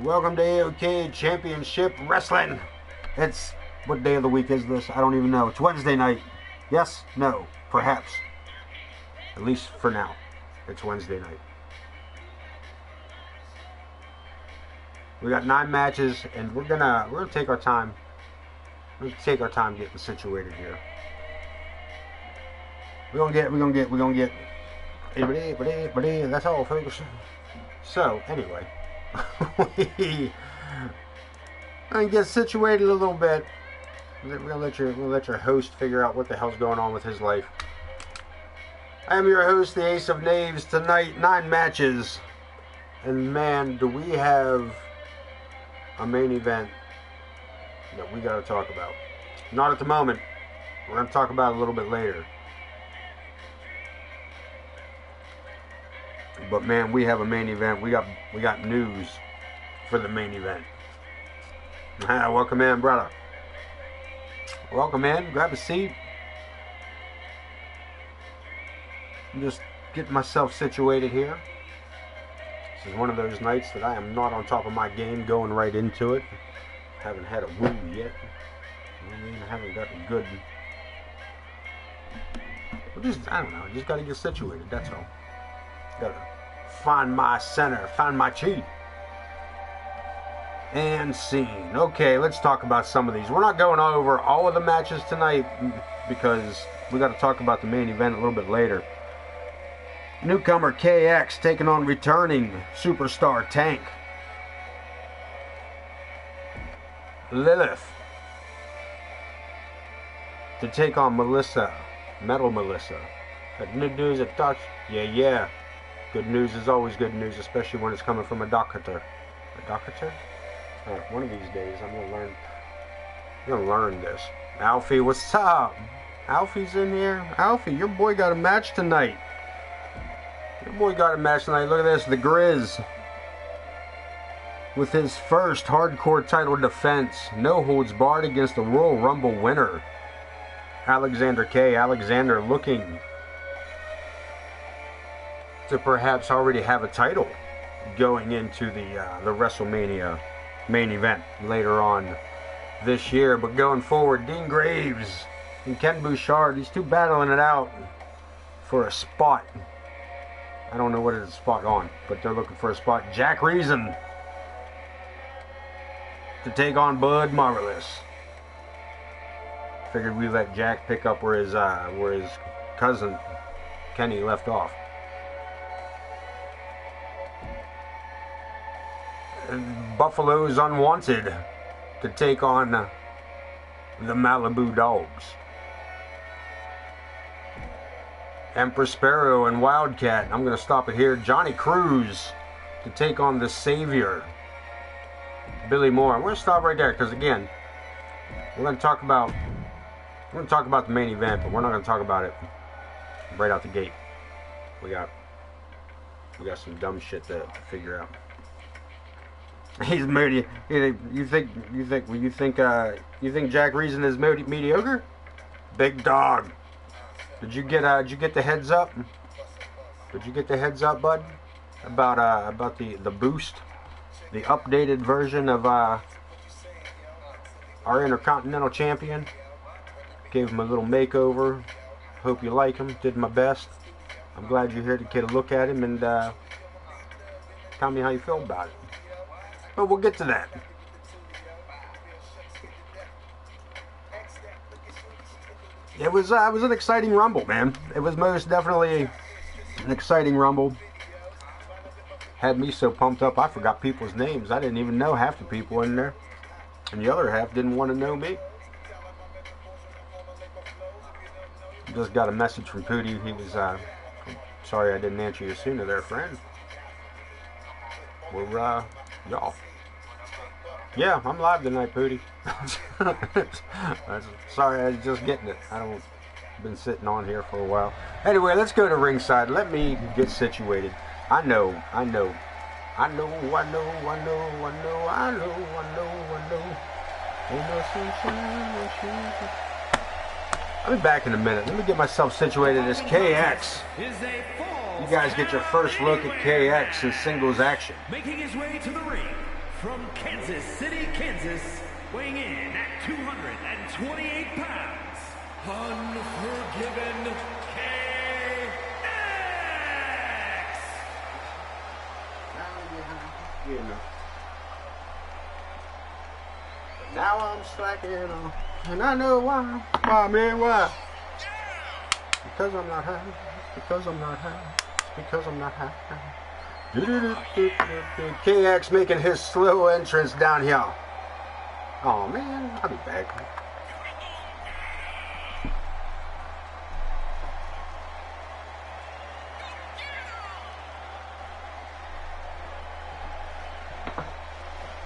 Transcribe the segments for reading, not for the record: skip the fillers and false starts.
Welcome to AOK Championship Wrestling. It's, what day of the week is this? I don't even know. It's Wednesday night. Yes? No? Perhaps. At least for now. It's Wednesday night. We got 9 matches, and we're gonna take our time. We're gonna take our time getting situated here. We're gonna get. That's all, folks. So anyway, I get situated a little bit. We're gonna let your host figure out what the hell's going on with his life. I am your host, the Ace of Knaves. Tonight, 9 matches, and man, do we have a main event that we gotta talk about. Not at the moment. We're gonna talk about it a little bit later. But man, we have a main event. We got news for the main event. Welcome in, brother. Welcome in. Grab a seat. I'm just getting myself situated here. This is one of those nights that I am not on top of my game, going right into it. Haven't had a woo yet. I haven't gotten good. I don't know. Just got to get situated. That's all. Gotta find my center, find my chi. And scene. Okay, let's talk about some of these. We're not going over all of the matches tonight because we got to talk about the main event a little bit later. Newcomer KX taking on returning superstar Tank. Lilith to take on Melissa, Metal Melissa. That good news at touch. Yeah. Good news is always good news, especially when it's coming from a doctor. A doctor? One of these days, I'm gonna learn this. Alfie, what's up? Alfie's in here. Alfie, your boy got a match tonight. Look at this, the Grizz. With his first hardcore title defense. No holds barred against the Royal Rumble winner. Alexander K. Alexander looking to perhaps already have a title going into the WrestleMania main event later on this year. But going forward, Dean Graves and Ken Bouchard, these two battling it out for a spot. I don't know what it's a spot on, but they're looking for a spot. Jack Reason to take on Bud Marvelous. Figured we let Jack pick up where his cousin Kenny left off. Buffalo's Unwanted to take on the Malibu Dogs. Empress Sparrow and Wildcat. I'm going to stop it here. Johnny Cruz to take on the Savior, Billy Moore. I'm going to stop right there because again, we're going to talk about the main event, but we're not going to talk about it right out the gate. We got some dumb shit to figure out. He's moody. You think Jack Reason is mediocre? Big dog. Did you get the heads up? Did you get the heads up, bud? About the boost, the updated version of our Intercontinental Champion. Gave him a little makeover. Hope you like him. Did my best. I'm glad you're here to get a look at him and tell me how you feel about it. But we'll get to that. It was an exciting Rumble, man. It was most definitely an exciting Rumble. Had me so pumped up I forgot people's names. I didn't even know half the people in there. And the other half didn't want to know me. Just got a message from Pootie. He was, sorry I didn't answer you sooner there, friend. We're, y'all. Yeah, I'm live tonight, Pootie. Sorry, I was just getting it. Been sitting on here for a while. Anyway, let's go to ringside. Let me get situated. I know. I'll be back in a minute. Let me get myself situated as KX. You guys get your first look at KX in singles action. Making his way to the ring From Kansas City, Kansas, weighing in at 228 pounds, Unforgiven KX! Now I'm slacking off, and I know why. Why, man, why? Because I'm not high. Because I'm not high. Because I'm not high. KX making his slow entrance down here. Oh man, I'll be back.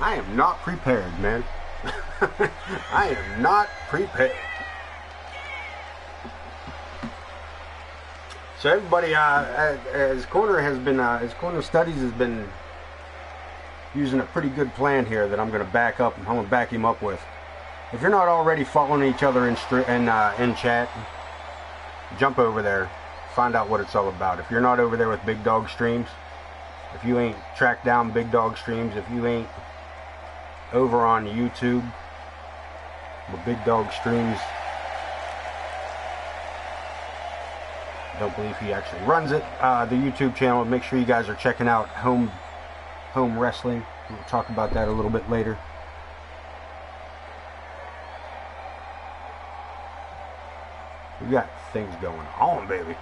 I am not prepared, man. I am not prepared. So everybody, as Corner Studies has been using a pretty good plan here that I'm going to back up. I'm going to back him up with. If you're not already following each other in chat, jump over there, find out what it's all about. If you're not over there with Big Dog Streams, if you ain't tracked down Big Dog Streams, if you ain't over on YouTube with Big Dog Streams, I don't believe he actually runs it. The YouTube channel. Make sure you guys are checking out Home Wrestling. We'll talk about that a little bit later. We got things going on, baby.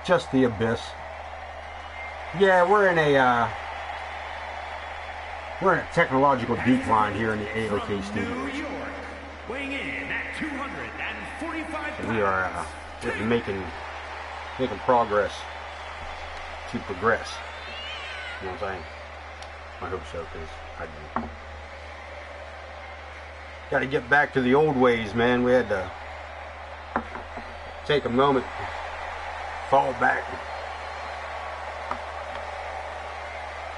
Just the Abyss. Yeah, we're in a technological decline here in the AOK studios. Weighing in at 245 We are making progress to progress. You know what I'm saying? I hope so, because I do. Got to get back to the old ways, man. We had to take a moment, fall back.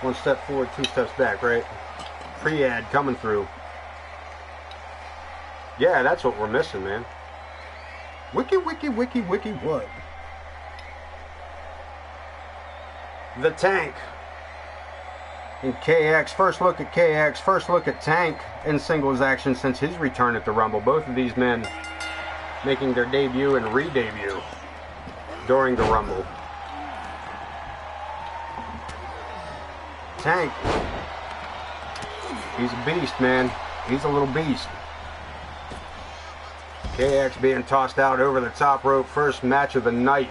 One step forward, two steps back, right? Pre-ad coming through. Yeah, that's what we're missing, man. Wiki what? The Tank and KX. First look at KX. First look at Tank in singles action since his return at the Rumble. Both of these men making their debut and re-debut during the Rumble. Tank, he's a beast, man. He's a little beast. KX being tossed out over the top rope. First match of the night.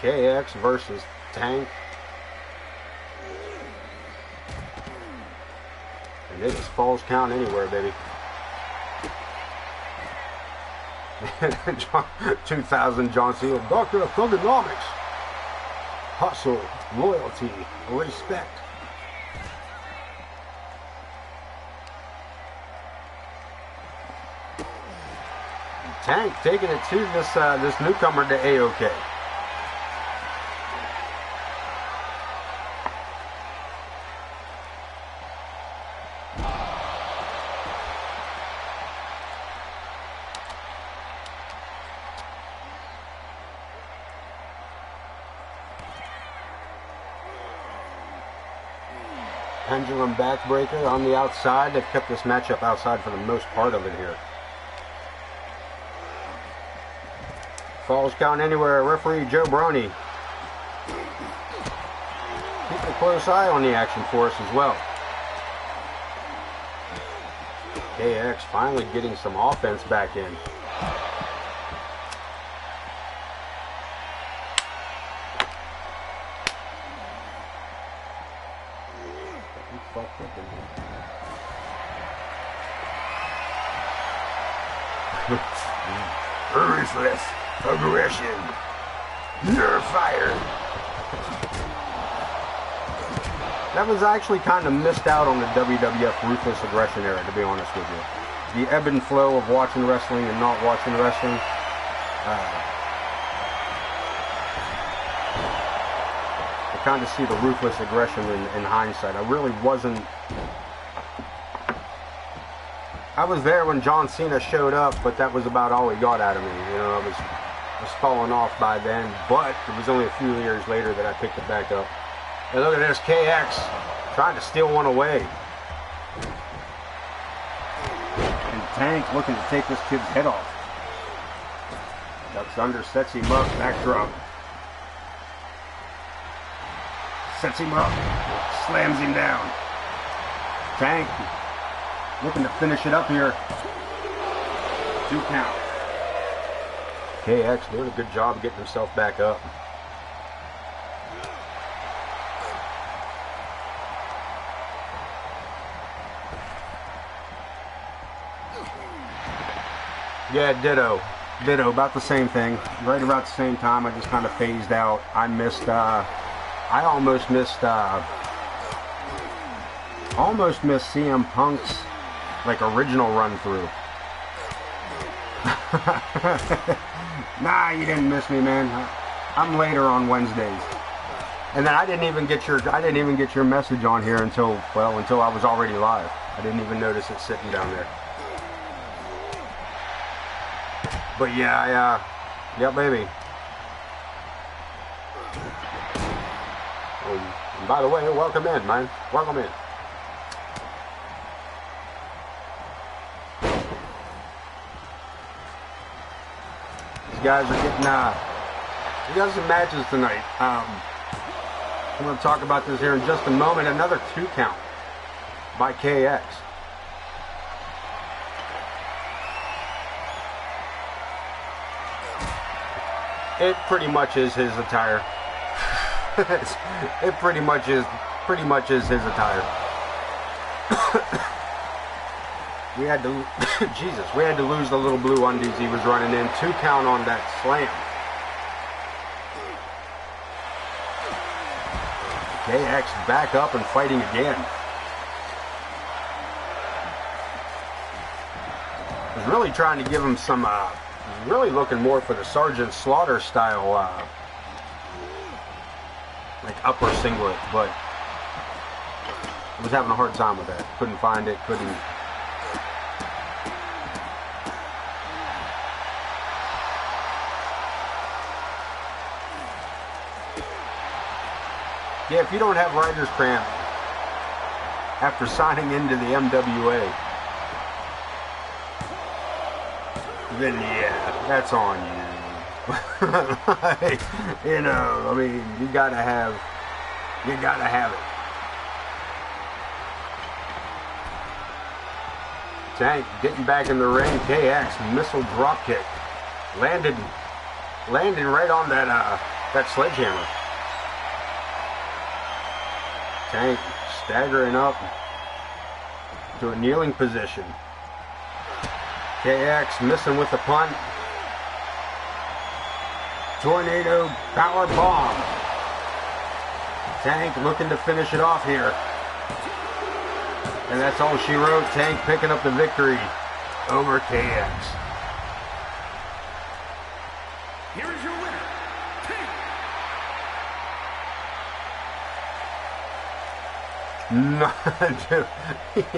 KX versus Tank. And it is falls count anywhere, baby. 2000 John Cena, Doctor of Thugonomics. Hustle, loyalty, respect. Tank taking it to this newcomer to AOK. Pendulum backbreaker on the outside. They've kept this matchup outside for the most part of it here. Falls count anywhere. Referee Joe Brony. Keep a close eye on the action for us as well. KX finally getting some offense back in. Ruthless aggression. You're fired. That was actually kind of missed out on the WWF Ruthless Aggression era, to be honest with you. The ebb and flow of watching wrestling and not watching wrestling. I kind of see the Ruthless Aggression in hindsight. I really wasn't. I was there when John Cena showed up, but that was about all he got out of me. You know, I was falling off by then, but it was only a few years later that I picked it back up. And look at this, KX trying to steal one away. And Tank looking to take this kid's head off. Ducks under, sets him up, backdrop. Sets him up, slams him down. Tank looking to finish it up here. 2 count. KX doing a good job of getting himself back up. Yeah, ditto. Ditto, about the same thing. Right about the same time, I just kind of phased out. I almost missed CM Punk's like original run through. Nah, you didn't miss me, man. I'm later on Wednesdays. And then I didn't even get your message on here until I was already live. I didn't even notice it sitting down there. But yeah, yeah, baby. And by the way, welcome in, man. Welcome in. These guys are getting, we got some matches tonight. I'm going to talk about this here in just a moment. Another 2 count by KX. It pretty much is his attire. It pretty much is his attire. We had to, Jesus, we had to lose the little blue undies he was running in. 2 count on that slam. KX back up and fighting again. Was really trying to give him some, really looking more for the Sergeant Slaughter style, like upper singlet, but I was having a hard time with that. Couldn't find it, couldn't. Yeah, if you don't have writer's cramp after signing into the MWA, then yeah, that's on you. Like, you know, I mean, you gotta have it. Tank getting back in the ring. KX missile drop kick, landing right on that sledgehammer. Tank staggering up to a kneeling position. KX missing with the punt. Tornado power bomb. Tank looking to finish it off here. And that's all she wrote. Tank picking up the victory over KX. Here is your winner, Tank. No, you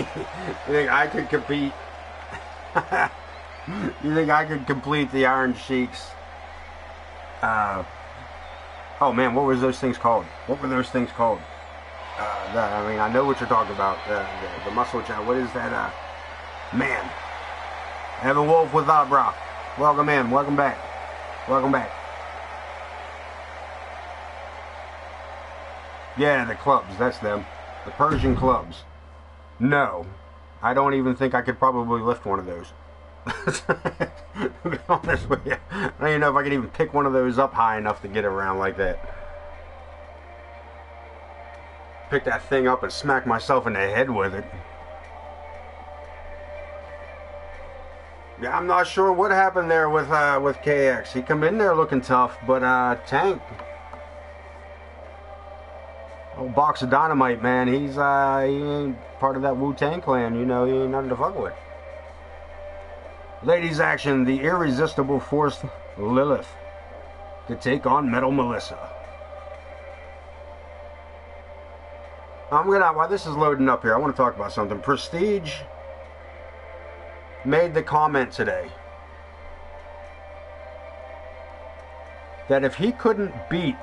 think I could compete? You think I could complete the Iron Sheik's? Oh man, what was those things called? What were those things called? I mean, I know what you're talking about. The muscle challenge. What is that? Man, Evan Wolf with Abra. Welcome in. Welcome back. Welcome back. Yeah, the clubs. That's them. The Persian clubs. No, I don't even think I could probably lift one of those. To be honest with you, I don't even know if I could even pick one of those up high enough to get around like that. Pick that thing up and smack myself in the head with it. Yeah, I'm not sure what happened there with KX. He come in there looking tough, but Tank, old box of dynamite, man. He ain't part of that Wu-Tang clan. You know, he ain't nothing to fuck with. Ladies action, the irresistible force Lilith to take on Metal Melissa. While this is loading up here, I want to talk about something. Prestige made the comment today that if he couldn't beat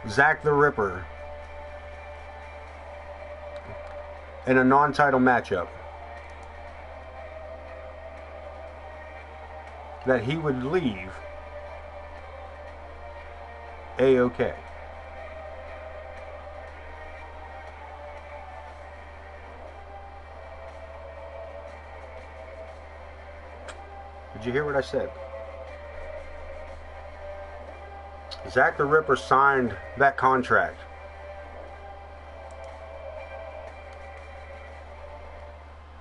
Zack the Ripper in a non-title matchup, that he would leave AOK. Did you hear what I said? Zack the Ripper signed that contract.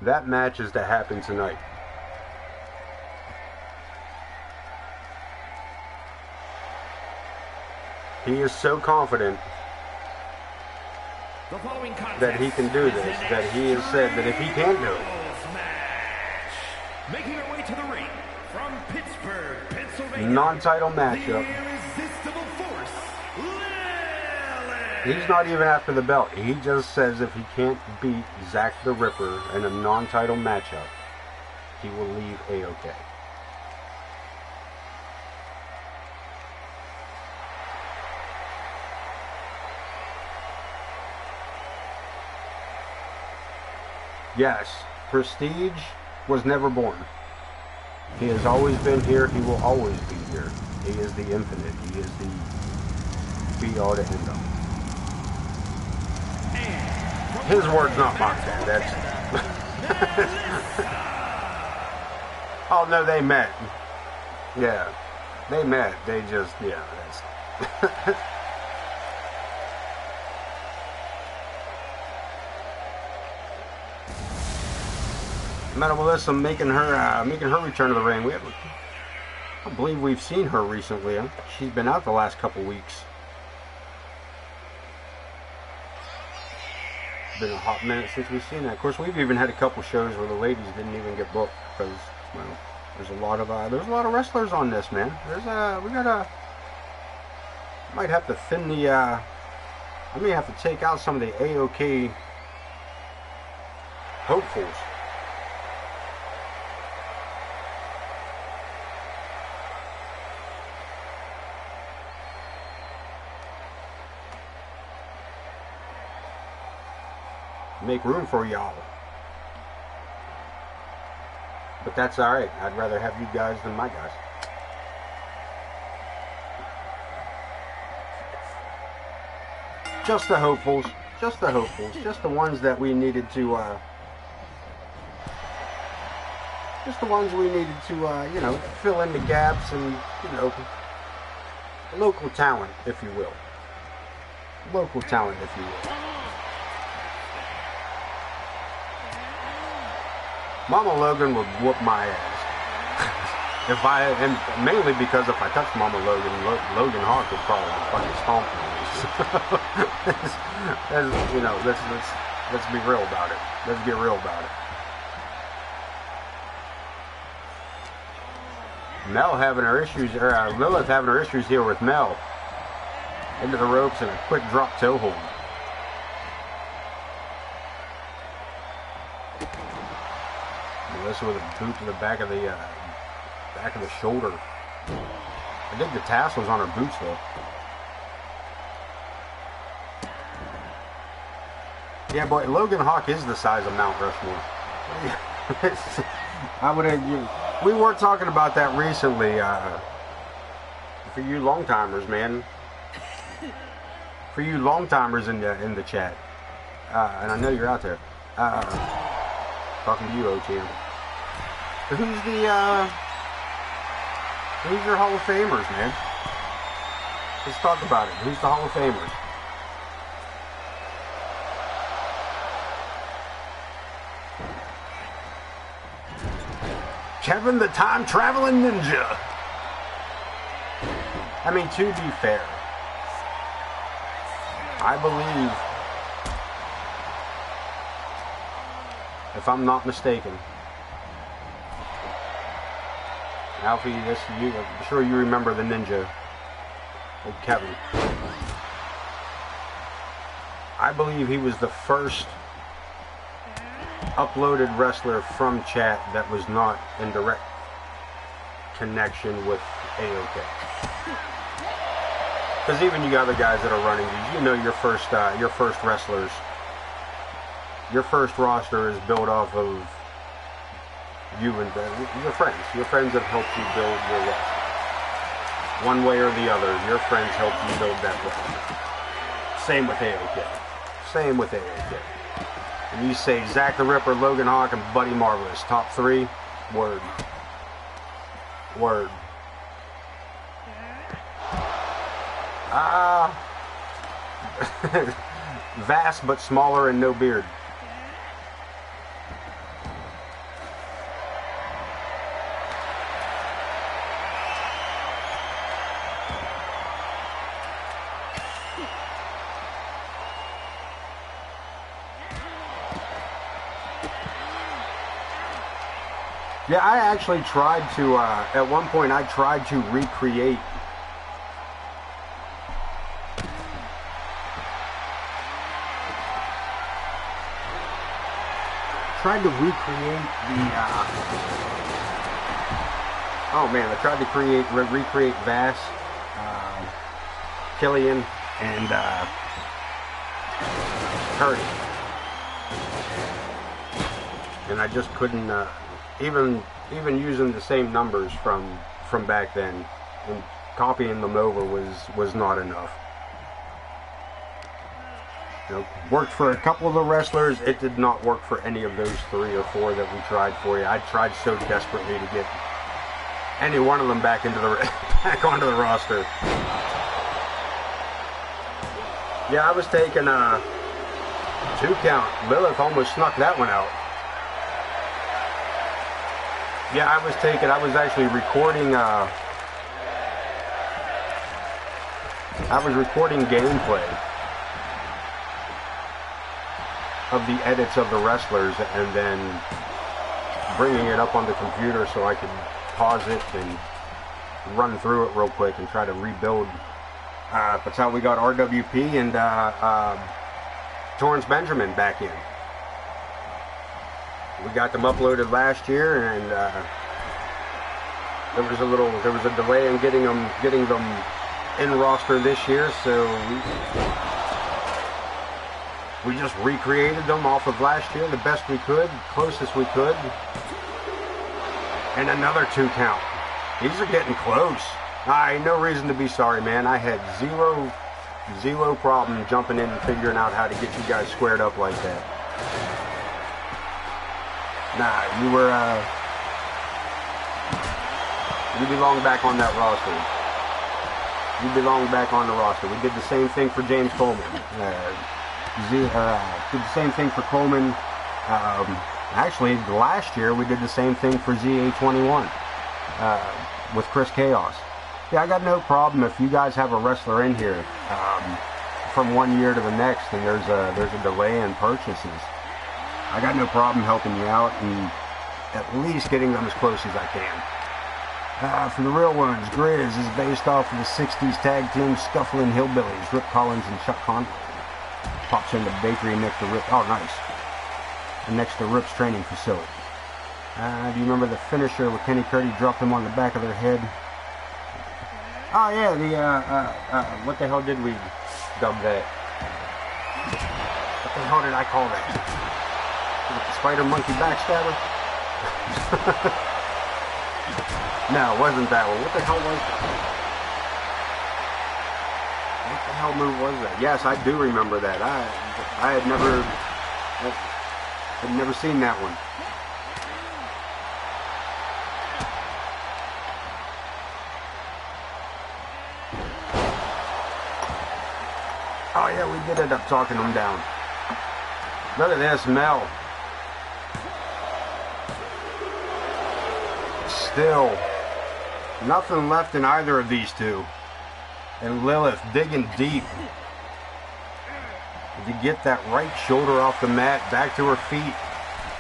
That match is to happen tonight. He is so confident that he can do this, that he has said that if he can't do it. Making her way to the ring from Pittsburgh, Pennsylvania. Non-title matchup. He's not even after the belt. He just says if he can't beat Zack the Ripper in a non-title matchup, he will leave AOK. Yes, Prestige was never born. He has always been here. He will always be here. He is the infinite. He is the be-all to end all. His words, not mine. That's. Oh no, they met. Yeah, they met. They just, yeah. That's. Metal Melissa making her return to the ring. I believe we've seen her recently. She's been out the last couple weeks. Been a hot minute since we've seen that. Of course, we've even had a couple shows where the ladies didn't even get booked because, well, there's a lot of wrestlers on this, man. Might have to thin the. I may have to take out some of the AOK hopefuls. Make room for y'all. But that's alright. I'd rather have you guys than my guys. Just the hopefuls. Just the hopefuls. Just the ones that we needed to, you know, fill in the gaps and, you know, local talent, if you will. Local talent, if you will. Mama Logan would whoop my ass. And mainly because if I touched Mama Logan, Logan Hawk would probably fucking stomp me. You know, let's be real about it. Let's get real about it. Mel having her issues, or Lilith having her issues here with Mel. Into the ropes and a quick drop toe hold. Melissa with a boot to the back of the shoulder. I dig the tassels on her boots though. Yeah, boy, Logan Hawk is the size of Mount Rushmore. We were talking about that recently. For you long timers, man. For you long timers in the chat, and I know you're out there. Talking to you, OTM. Who's your Hall of Famers, man? Let's talk about it. Who's the Hall of Famers? Kevin the Time Traveling Ninja. I mean, to be fair, I believe, if I'm not mistaken, Alfie, I'm sure you remember the ninja, old Kevin. I believe he was the first uploaded wrestler from chat that was not in direct connection with AOK. Because even you other guys that are running these, you know your first wrestlers, your first roster is built off of you and your friends. Your friends have helped you build your roster. One way or the other, your friends helped you build that roster. Same with AOK. Same with AOK. And you say Zach the Ripper, Logan Hawk, and Buddy Marvelous, top 3, word. Word. Vast but smaller and no beard. Yeah, I actually tried to, at one point I tried to recreate I tried to recreate Vass, Killian, and Curdy. And I just couldn't, even using the same numbers from back then and copying them over was not enough. You know, worked for a couple of the wrestlers. It did not work for any of those 3 or 4 that we tried for you. I tried so desperately to get any one of them back onto the roster. Yeah, I was taking a 2 count. Lilith almost snuck that one out. Yeah, I was actually recording, I was recording gameplay of the edits of the wrestlers and then bringing it up on the computer so I could pause it and run through it real quick and try to rebuild. That's how we got RWP and Torrance Benjamin back in. We got them uploaded last year, and there was a delay in getting them in roster this year, so we just recreated them off of last year the best we could, closest we could, and another 2 count. These are getting close. No reason to be sorry, man. I had zero problem jumping in and figuring out how to get you guys squared up like that. Nah, you belong back on that roster. You belong back on the roster. We did the same thing for James Coleman. Did the same thing for Coleman. Actually, last year we did the same thing for ZA21 with Chris Chaos. Yeah, I got no problem if you guys have a wrestler in here from one year to the next and there's a delay in purchases. I got no problem helping you out and at least getting them as close as I can. For the real ones, Grizz is based off of the 60s tag team Scuffling Hillbillies, Rip Collins and Chuck Conway. Pops in the bakery next to Rip. Oh, nice. And next to Rip's training facility. Do you remember the finisher where Kenny Curdy dropped him on the back of their head? Oh yeah, what the hell did we dub that? What the hell did I call that? The Spider Monkey Backstabber? No, it wasn't that one. What the hell was that? What the hell move was that? Yes, I do remember that. I had never seen that one. Oh yeah, we did end up talking them down. Look at this, Mel. Still, nothing left in either of these two. And Lilith digging deep. To get that right shoulder off the mat, back to her feet.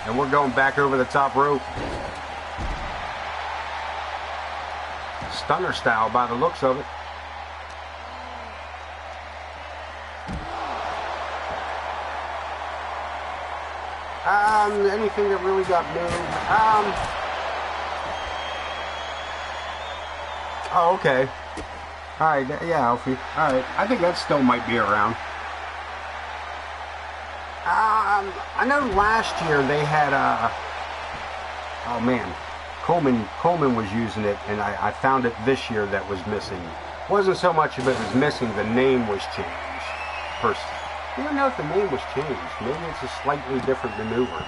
And we're going back over the top rope. Stunner style by the looks of it. Anything that really got moved? Oh, okay. Alright, yeah, Alfie. Alright, I think that still might be around. I know last year they had oh man, Coleman was using it, and I found it this year that was missing. Wasn't so much of it was missing, the name was changed. I don't know if the name was changed. Maybe it's a slightly different maneuver.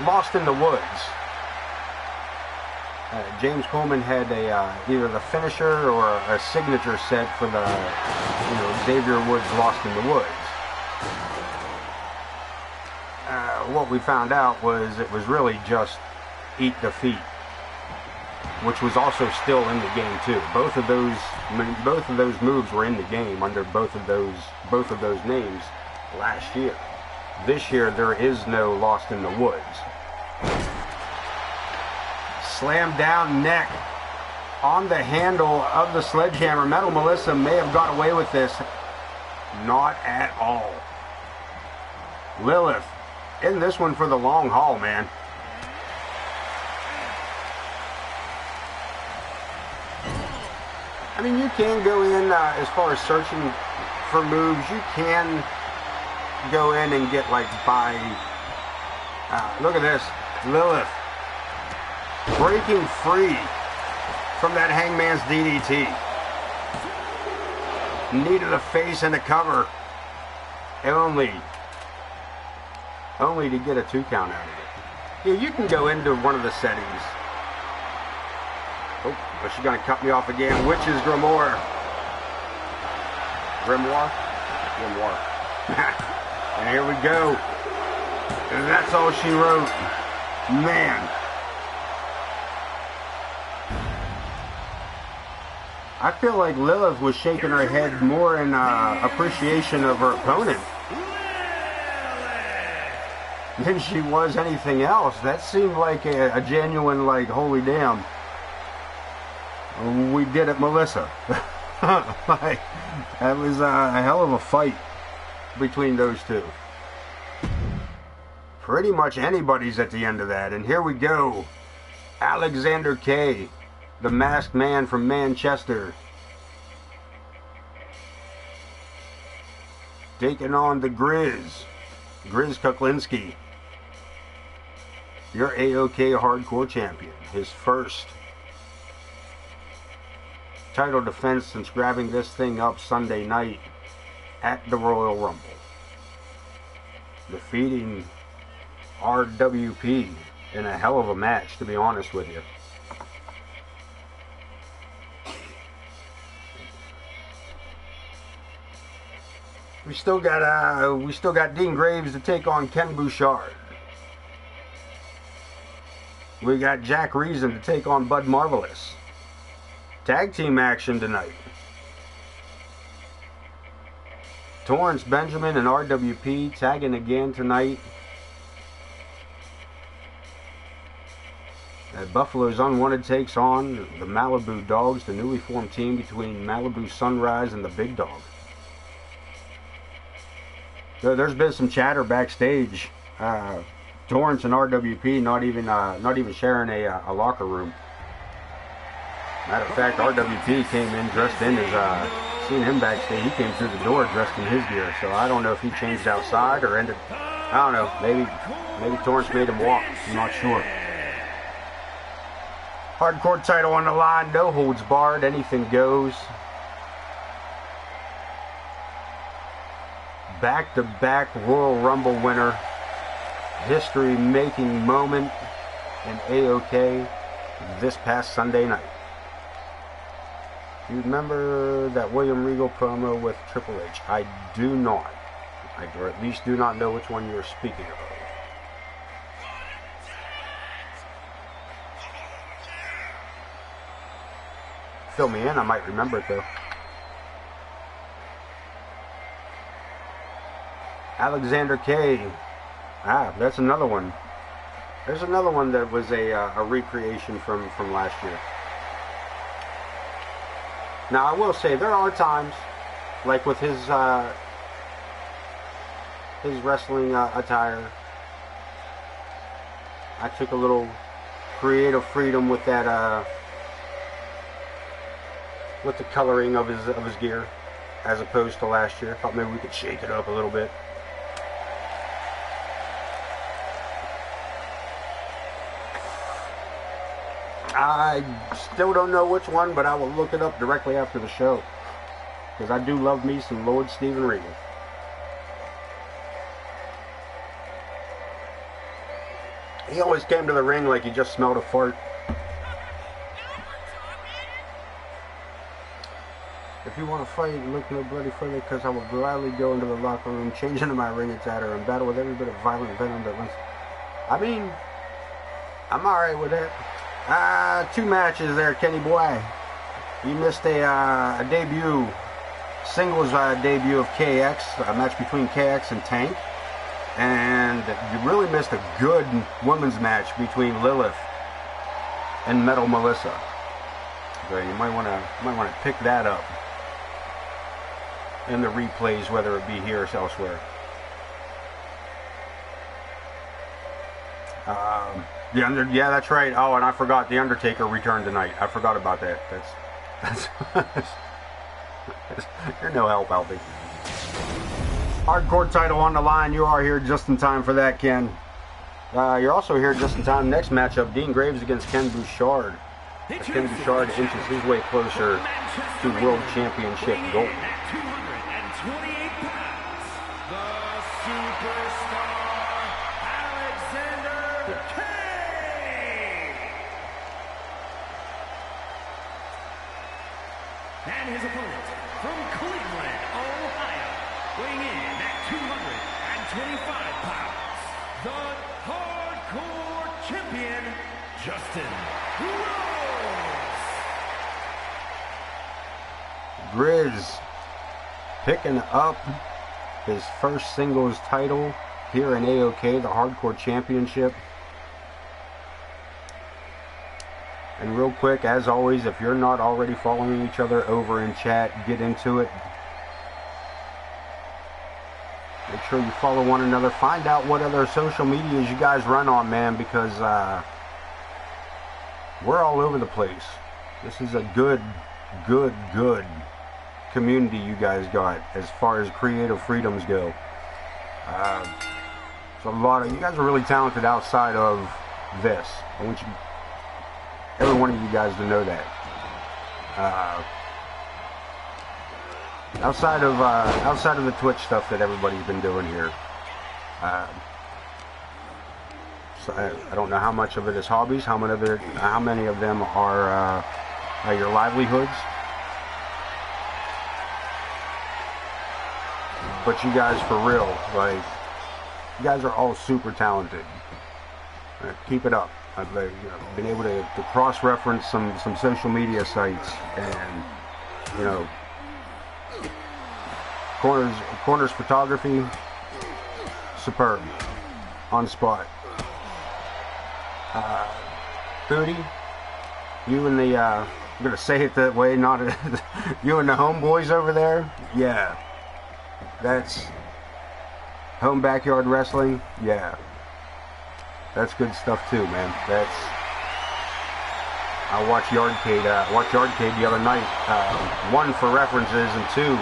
Lost in the Woods. James Coleman had either the finisher or a signature set for the Xavier Woods Lost in the Woods. What we found out was it was really just Eat Defeat, which was also still in the game too. Both of those moves were in the game under both of those names last year. This year there is no Lost in the Woods. Slam down neck on the handle of the sledgehammer. Metal Melissa may have got away with this. Not at all. Lilith in this one for the long haul, man. I mean, you can go in as far as searching for moves. You can go in and get like by. Look at this, Lilith breaking free from that Hangman's DDT. Knee to the face and a cover. Only to get a 2 count out of it. Yeah, you can go into one of the settings. Oh, but she's going to cut me off again. Witch's Grimoire. Grimoire? And here we go. And that's all she wrote. Man. I feel like Lilith was shaking her head more in appreciation of her opponent than she was anything else. That seemed like a genuine, like, holy damn, we did it, Melissa. Like, that was a hell of a fight between those two. Pretty much anybody's at the end of that. And here we go. Alexander K., the masked man from Manchester, taking on the Grizz Kuklinski, your AOK Hardcore Champion. His first title defense since grabbing this thing up Sunday night at the Royal Rumble, defeating RWP in a hell of a match, to be honest with you. We still got Dean Graves to take on Ken Bouchard. We got Jack Reason to take on Bud Marvelous. Tag team action tonight. Torrance Benjamin and RWP tagging again tonight. Buffalo's Unwanted takes on the Malibu Dogs, the newly formed team between Malibu Sunrise and the Big Dog. There's been some chatter backstage. Torrance and RWP not even sharing a locker room. Matter of fact, RWP came in dressed in his, seeing him backstage, he came through the door dressed in his gear. So I don't know if he changed outside or ended, I don't know, maybe Torrance made him walk. I'm not sure. Hardcore title on the line, no holds barred, anything goes. Back-to-back Royal Rumble winner, history-making moment in AOK this past Sunday night. Do you remember that William Regal promo with Triple H? I do not. Or at least do not know which one you're speaking of. Fill me in, I might remember it though. Alexander K. That's another one. There's another one that was a recreation from last year. Now I will say there are times, like with his wrestling attire, I took a little creative freedom with that with the coloring of his gear, as opposed to last year. Thought maybe we could shake it up a little bit. I still don't know which one, but I will look it up directly after the show, because I do love me some Lord Steven Regal. He always came to the ring like he just smelled a fart. If you want to fight, look no bloody further, because I will gladly go into the locker room, change into my ring attire, and battle with every bit of violent venom that wants. I mean, I'm alright with it. 2 matches there, Kenny boy. You missed a debut, singles debut of KX, a match between KX and Tank. And you really missed a good women's match between Lilith and Metal Melissa. So you might want to pick that up in the replays, whether it be here or elsewhere. Yeah, that's right. Oh, and I forgot, The Undertaker returned tonight. I forgot about that. That's you're no help, Alfie. Hardcore title on the line. You are here just in time for that, Ken. You're also here just in time. Next matchup, Dean Graves against Ken Bouchard. Ken Bouchard inches his way closer to World Championship gold. 228 pounds, the superstar, Alexander Kane. And his opponent from Cleveland, Ohio, weighing in at 225 pounds, the Hardcore Champion, Justin Rose. Grizz picking up his first singles title here in AOK, the Hardcore Championship. And real quick, as always, if you're not already following each other over in chat, get into it. Make sure you follow one another. Find out what other social medias you guys run on, man, because we're all over the place. This is a good community you guys got as far as creative freedoms go. So a lot of you guys are really talented outside of this. I want every one of you guys to know that. Outside of the Twitch stuff that everybody's been doing here. So I don't know how much of it is hobbies, how many of them are your livelihoods. But you guys, for real, like, you guys are all super talented. Keep it up. I've been able to cross-reference some social media sites, and corners photography, superb, on spot. Booty, you and the I'm gonna say it that way, not you and the homeboys over there, yeah. That's home backyard wrestling. Yeah, that's good stuff too, man. I watched Yardcade. Yardcade the other night. 1 for references, and 2.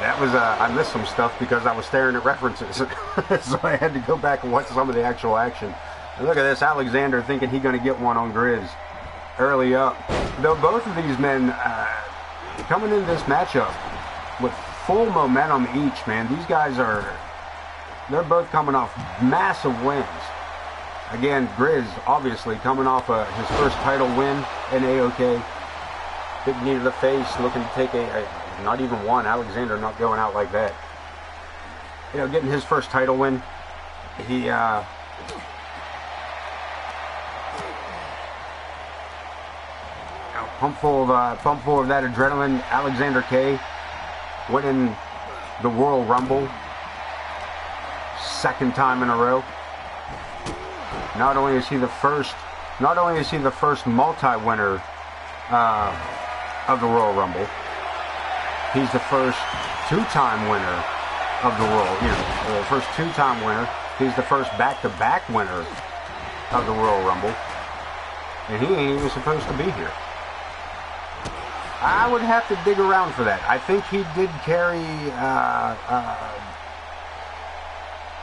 That was I missed some stuff because I was staring at references, so I had to go back and watch some of the actual action. And look at this, Alexander thinking he's going to get one on Grizz early up. Though both of these men coming in this matchup with full momentum each, man. These guys they're both coming off massive wins. Again, Grizz obviously coming off his first title win in AOK. Big knee to the face, looking to take not even one. Alexander not going out like that. Getting his first title win. He pumped full of that adrenaline. Alexander K winning the Royal Rumble 2nd time in a row. Not only is he the first multi-winner of the Royal Rumble, he's the first 2-time winner of the Royal. The first 2-time winner. He's the first back-to-back winner of the Royal Rumble, and he ain't even supposed to be here. I would have to dig around for that. I think he did carry,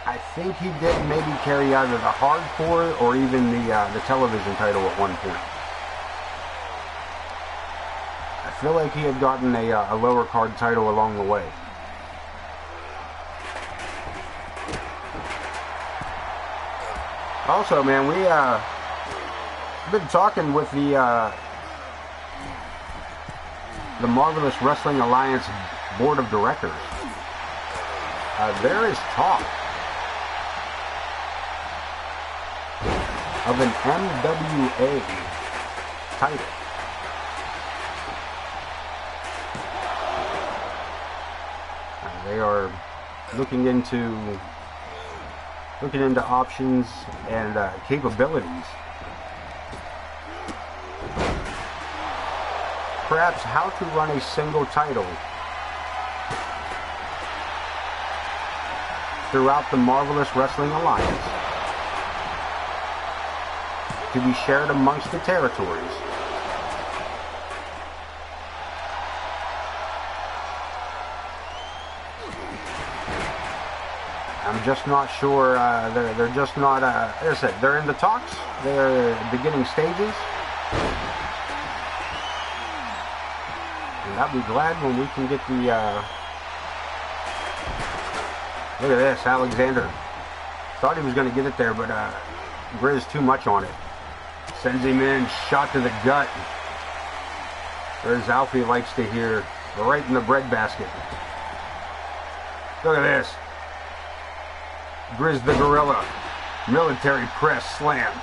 I think he did maybe carry either the hardcore or even the television title at one point. I feel like he had gotten a lower card title along the way. Also, man, we've been talking with the Marvelous Wrestling Alliance Board of Directors. There is talk of an MWA title. They are looking into options and capabilities. Perhaps how to run a single title throughout the Marvelous Wrestling Alliance to be shared amongst the territories. I'm just not sure. They're just not. As I said, they're in the talks. They're beginning stages. And I'll be glad when we can get the. Look at this, Alexander. Thought he was going to get it there, but Grizz too much on it. Sends him in, shot to the gut. There's Alfie likes to hear, right in the breadbasket. Look at this. Grizz the Gorilla, military press slam,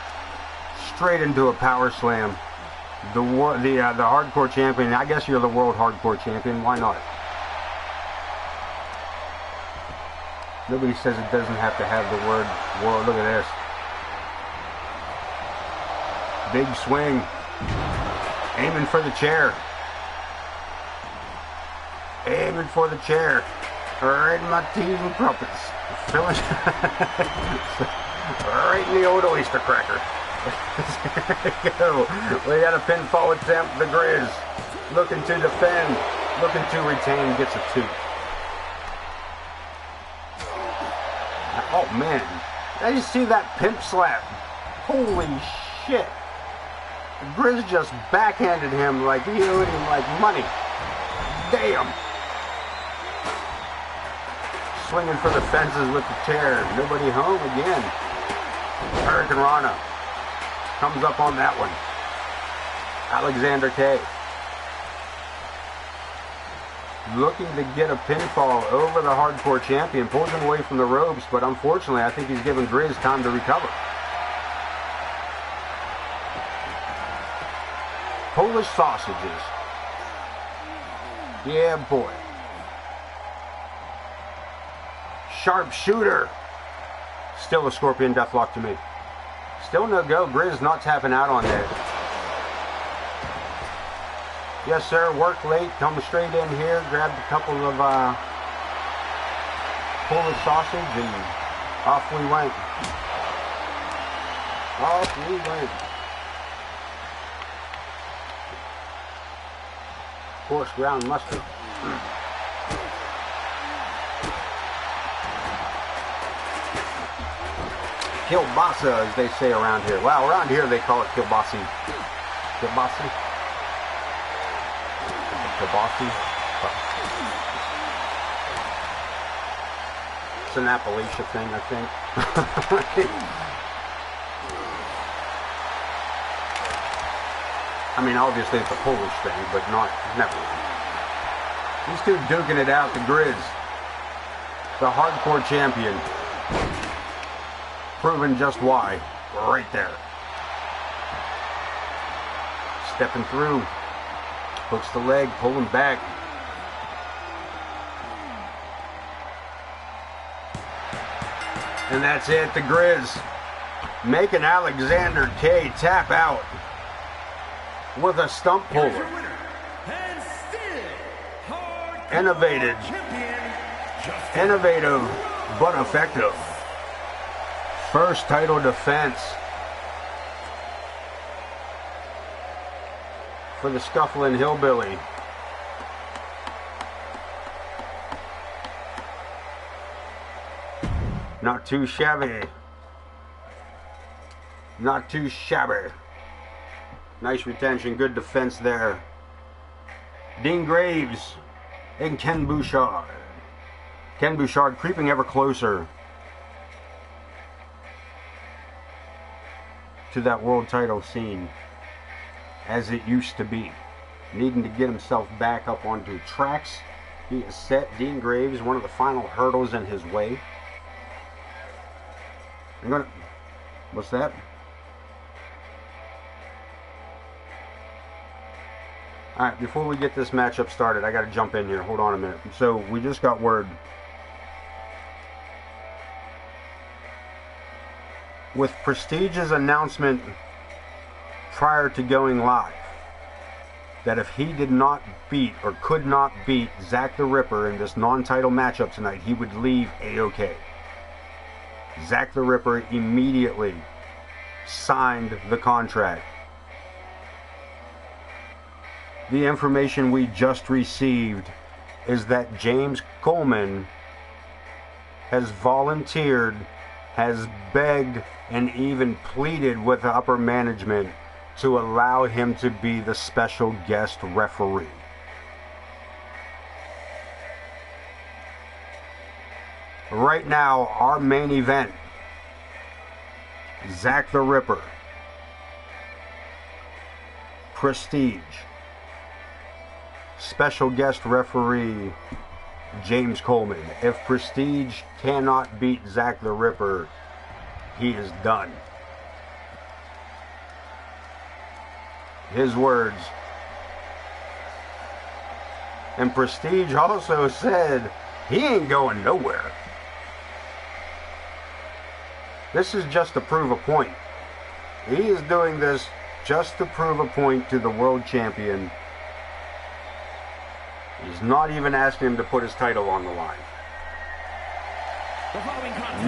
straight into a power slam. The hardcore champion. I guess you're the world hardcore champion. Why not? Nobody says it doesn't have to have the word world. Look at this. Big swing, aiming for the chair. Aiming for the chair. Right in my teeth and crumpets. Right in the old oyster cracker. There you go. We got a pinfall attempt. The Grizz looking to defend, looking to retain, gets a 2. Oh man, did you see that pimp slap? Holy shit. The Grizz just backhanded him like he owed him like money. Damn. Swinging for the fences with the chair. Nobody home again. Hurricane Rana comes up on that one. Alexander K. Looking to get a pinfall over the hardcore champion. Pulls him away from the ropes, but unfortunately I think he's giving Grizz time to recover. Polish sausages. Yeah, boy. Sharpshooter. Still a Scorpion Deathlock to me. Still no go. Grizz not tapping out on that. Yes, sir. Work late. Come straight in here. Grabbed a couple of Polish sausage and off we went. Off we went. Coarse ground mustard. Kielbasa, as they say around here. Wow, around here they call it kielbasi. Kielbasi? Kielbasi? It's an Appalachia thing, I think. I mean, obviously it's a Polish thing, but never. These two duking it out, the Grizz. The hardcore champion. Proving just why. Right there. Stepping through. Hooks the leg, pulling back. And that's it, the Grizz. Making Alexander K tap out with a stump puller. Innovative, but effective. First title defense for the Scuffling Hillbilly. Not too shabby. Not too shabby. Nice retention, good defense there. Dean Graves and Ken Bouchard. Ken Bouchard creeping ever closer to that world title scene as it used to be. Needing to get himself back up onto tracks. He has set Dean Graves one of the final hurdles in his way. What's that? Alright, before we get this matchup started, I gotta jump in here. Hold on a minute. So, we just got word. With Prestige's announcement prior to going live, that if he did not beat, or could not beat, Zack the Ripper in this non-title matchup tonight, he would leave AOK. Zack the Ripper immediately signed the contract. The information we just received is that James Coleman has volunteered, has begged, and even pleaded with the upper management to allow him to be the special guest referee. Right now, our main event, Zack the Ripper, Prestige, special guest referee James Coleman. If Prestige cannot beat Zack the Ripper, he is done. His words. And Prestige also said he ain't going nowhere. This is just to prove a point. He is doing this just to prove a point to the world champion. He's not even asking him to put his title on the line.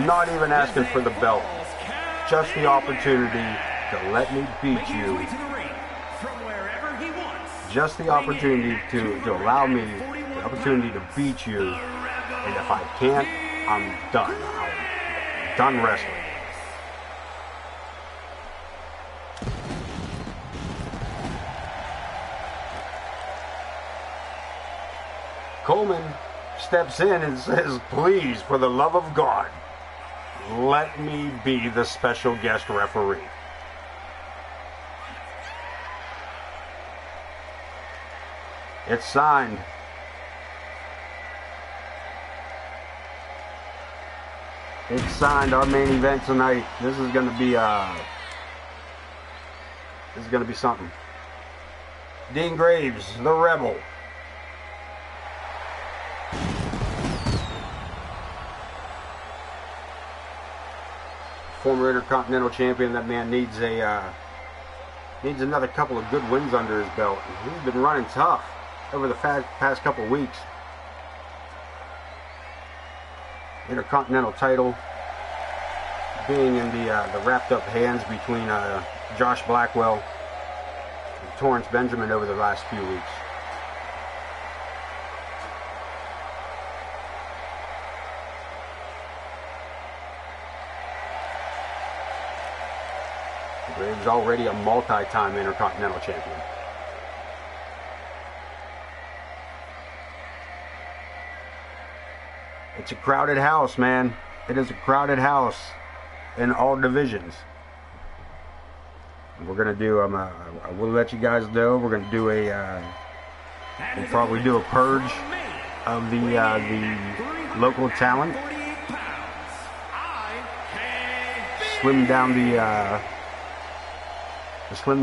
Not even asking for the belt. Just the opportunity to let me beat you. Just the opportunity to allow me the opportunity to beat you. And if I can't, I'm done. I'm done wrestling. Coleman steps in and says, please, for the love of God, let me be the special guest referee. It's signed. It's signed. Our main event tonight. This is going to be something. Dean Graves, the Rebel. Former Intercontinental Champion. That man needs another couple of good wins under his belt. He's been running tough over the past couple of weeks. Intercontinental title being in the wrapped up hands between Josh Blackwell and Torrance Benjamin over the last few weeks. Graves already a multi-time Intercontinental Champion. It's a crowded house, man. It is a crowded house in all divisions. We're gonna do. I will let you guys know. We're gonna do we'll probably do a purge of the local talent. Slim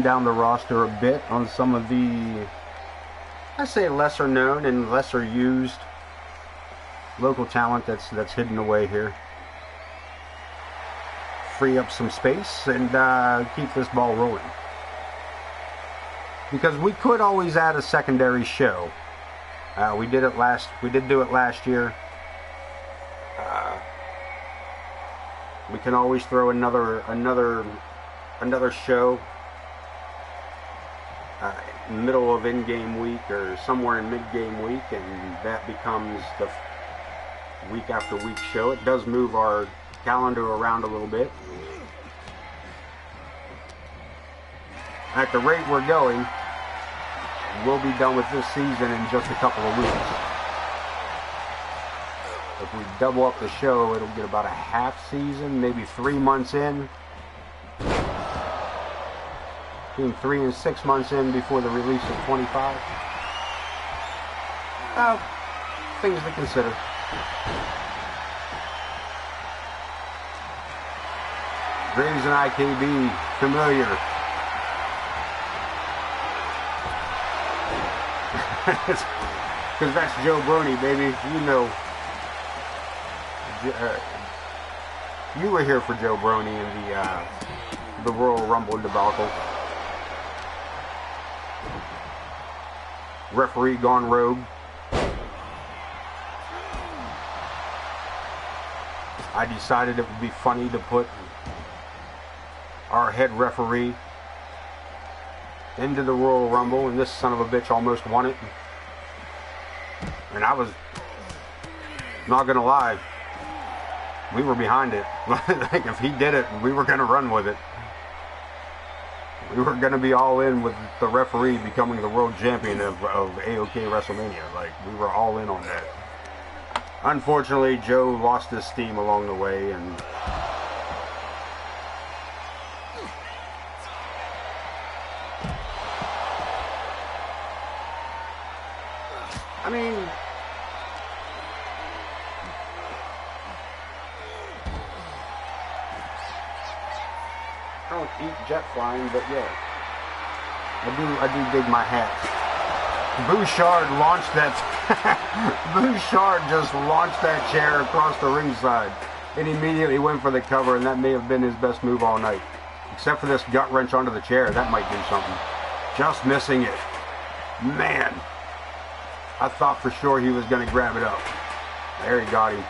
down the roster a bit on some of the, I say, lesser known and lesser used local talent that's hidden away here. Free up some space and keep this ball rolling. Because we could always add a secondary show. We did do it last year. We can always throw another show middle of in-game week or somewhere in mid-game week, and that becomes the week after week show. It does move our calendar around a little bit. At the rate we're going, we'll be done with this season in just a couple of weeks. If we double up the show, it'll get about a half season, maybe 3 months in. Between 3 and 6 months in before the release of 25. Things to consider. Graves and IKB, familiar. Because that's Joe Brony, baby. You know. You were here for Joe Brony in the Royal Rumble debacle. Referee gone rogue. I decided it would be funny to put our head referee into the Royal Rumble, and this son of a bitch almost won it. And I was not gonna lie, we were behind it. Like, if he did it, we were gonna run with it. We were gonna be all in with the referee becoming the world champion of AOK WrestleMania. Like, we were all in on that. Unfortunately, Joe lost his steam along the way, and I mean, I don't eat jet flying, but yeah, I do dig my hats. Bouchard launched that. Bouchard just launched that chair across the ringside and immediately went for the cover, and that may have been his best move all night. Except for this gut wrench onto the chair, that might do something. Just missing it. Man, I thought for sure he was going to grab it up. There he got him.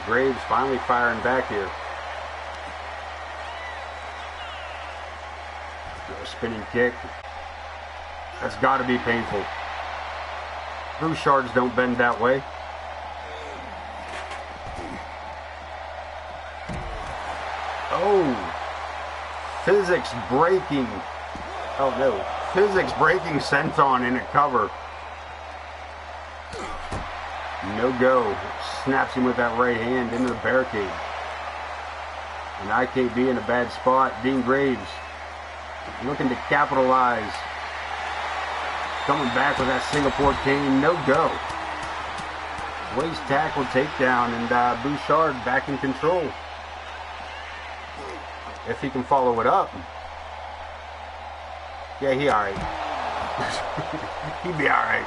Graves finally firing back here. A spinning kick. That's got to be painful. Bouchards don't bend that way. Oh, physics breaking. Oh no, physics breaking senton in a cover. No go. Snaps him with that right hand into the barricade. And IKB in a bad spot. Dean Graves looking to capitalize. Coming back with that Singapore cane. No go. Waist tackle takedown, and Bouchard back in control. If he can follow it up. Yeah, he alright. He'd be alright.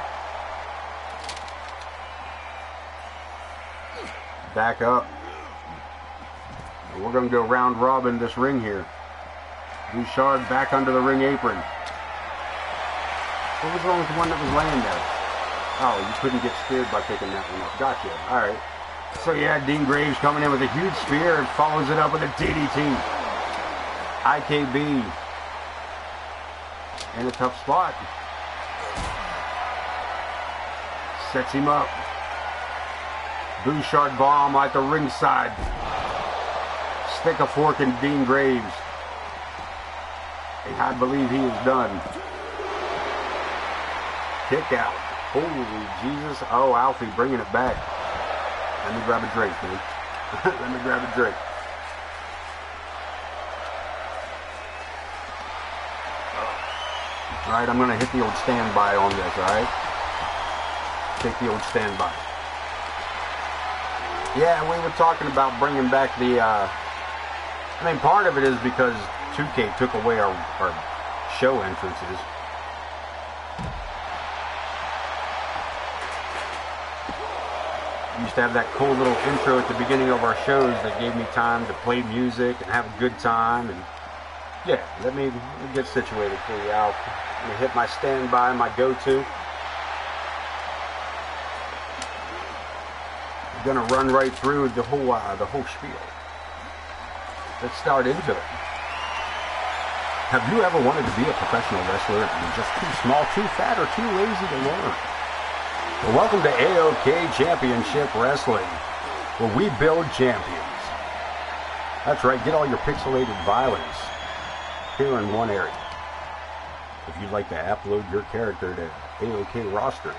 Back up. We're going to go round robin this ring here. Bouchard back under the ring apron. What was wrong with the one that was laying there? Oh, you couldn't get speared by picking that one up. Gotcha. Alright. So yeah, Dean Graves coming in with a huge spear and follows it up with a DDT. IKB in a tough spot. Sets him up. Bouchard bomb at the ringside. Stick a fork in Dean Graves. And I believe he is done. Kick out. Holy Jesus. Oh, Alfie bringing it back. Let me grab a drink, man. Let me grab a drink. Alright, I'm going to hit the old standby on this, alright? Take the old standby. Yeah, we were talking about bringing back the, I mean, part of it is because 2K took away our show entrances. We used to have that cool little intro at the beginning of our shows that gave me time to play music and have a good time. And yeah, let me get situated for you, Al. I'm gonna hit my standby, my go-to. I'm gonna run right through the whole spiel. Let's start into it. Have you ever wanted to be a professional wrestler and you're just too small, too fat, or too lazy to learn? Well, welcome to AOK Championship Wrestling, where we build champions. That's right, get all your pixelated violence here in one area. If you'd like to upload your character to AOK roster,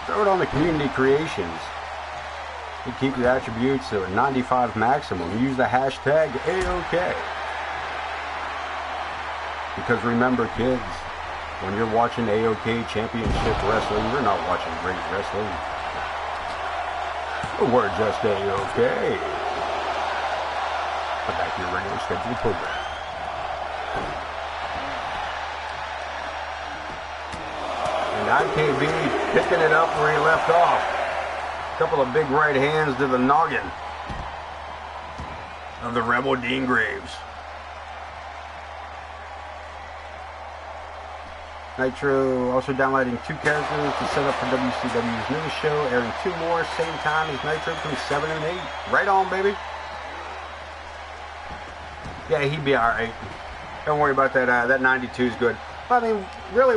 throw it on the community creations. You keep your attributes to a 95 maximum. Use the hashtag AOK. Because remember, kids, when you're watching AOK Championship Wrestling, you're not watching great wrestling. We're just AOK. Back to your regular scheduled program. And IKB picking it up where he left off. A couple of big right hands to the noggin of the Rebel Dean Graves. Nitro also downloading 2 characters to set up for WCW's newest show, airing 2 more, same time as Nitro between 7 and 8. Right on, baby. Yeah, he'd be alright. Don't worry about that. That 92 is good. I mean, really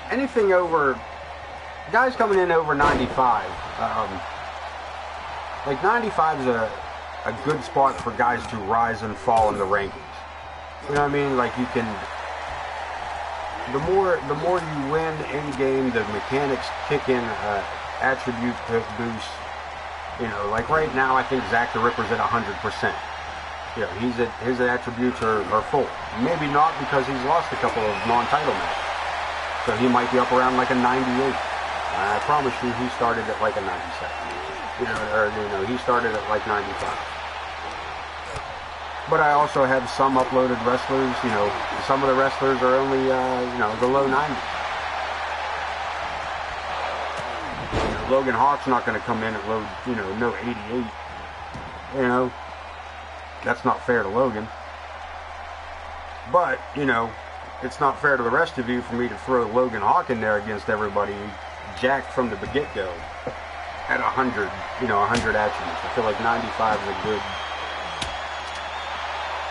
anything over, guys coming in over 95, like 95 is a good spot for guys to rise and fall in the rankings. You know what I mean? Like you can, the more you win in game, the mechanics kick in attribute boost. You know, like right now, I think Zack the Ripper's at 100%. You know, his attributes are full. Maybe not because he's lost a couple of non-title matches. So he might be up around like a 98. I promise you, he started at like a 97. He started at like 95. But I also have some uploaded wrestlers. You know, some of the wrestlers are only the low 90s. Logan Hawk's not going to come in at low, no 88. You know, that's not fair to Logan. But it's not fair to the rest of you for me to throw Logan Hawk in there against everybody jacked from the get-go at 100, 100 attributes. I feel like 95 is a good,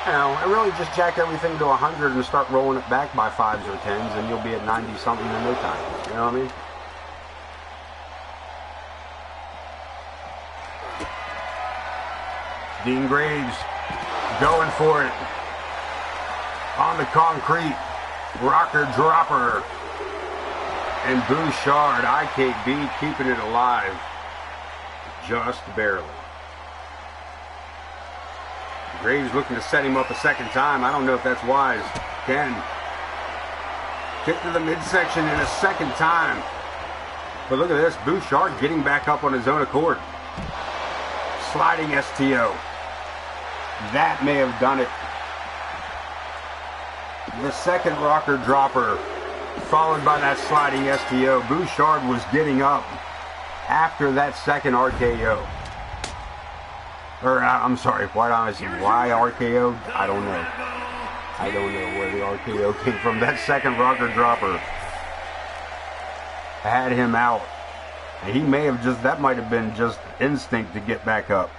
and really just jack everything to 100 and start rolling it back by 5s or 10s, and you'll be at 90-something in no time. You know what I mean? Dean Graves going for it. On the concrete. Rocker dropper. And Bouchard, IKB keeping it alive. Just barely. Graves looking to set him up a second time. I don't know if that's wise. Ken. Kick to the midsection in a second time. But look at this. Bouchard getting back up on his own accord. Sliding STO. That may have done it. The second rocker dropper, followed by that sliding STO. Bouchard was getting up after that second RKO. Or, I'm sorry, why RKO? I don't know. I don't know where the RKO came from. That second rocker dropper had him out. And he may have that might have been just instinct to get back up.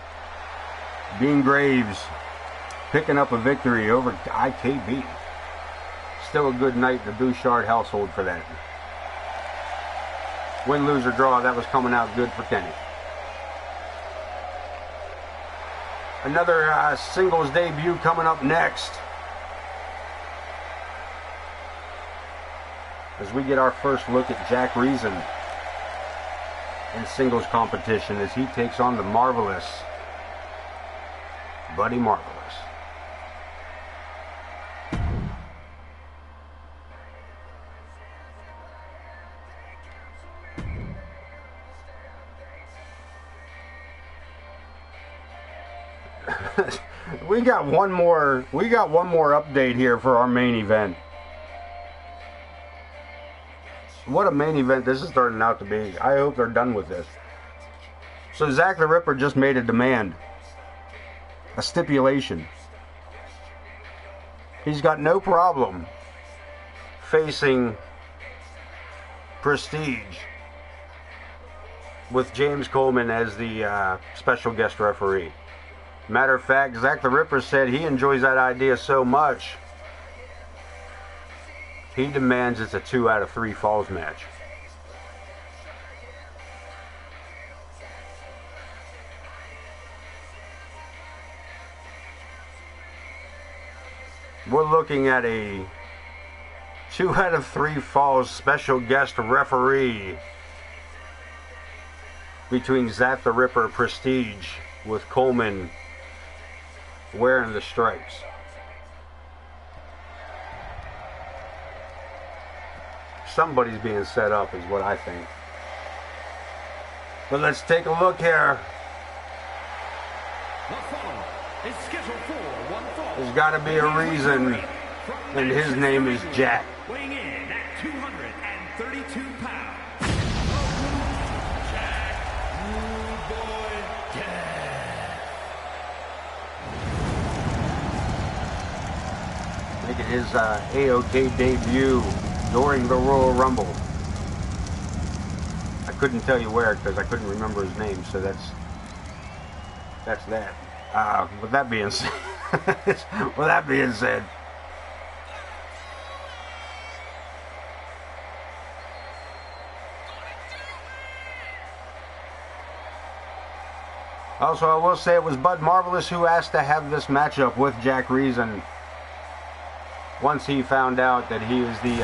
Dean Graves picking up a victory over IKB. Still a good night in the Bouchard household for that. Win, lose, or draw, that was coming out good for Kenny. Another singles debut coming up next. As we get our first look at Jack Reason in singles competition as he takes on the marvelous Buddy Marvelous. We got one more update here for our main event. What a main event this is turning out to be. I hope they're done with this. So Zack the Ripper just made a demand. A stipulation. He's got no problem facing Prestige with James Coleman as the special guest referee. Matter of fact, Zack the Ripper said he enjoys that idea so much, he demands it's a 2 out of 3 falls match. we're looking at a 2 out of 3 falls special guest referee between Zack the Ripper Prestige with Coleman wearing the stripes. Somebody's being set up is what I think. But let's take a look here. There's got to be a reason, and his name is Jack. Weighing in at 232 pounds. Jack, rude boy, Jack. Making his AOK debut during the Royal Rumble. I couldn't tell you where because I couldn't remember his name, so that's that. With that being said, also, I will say it was Bud Marvelous who asked to have this matchup with Jack Reason once he found out that he was the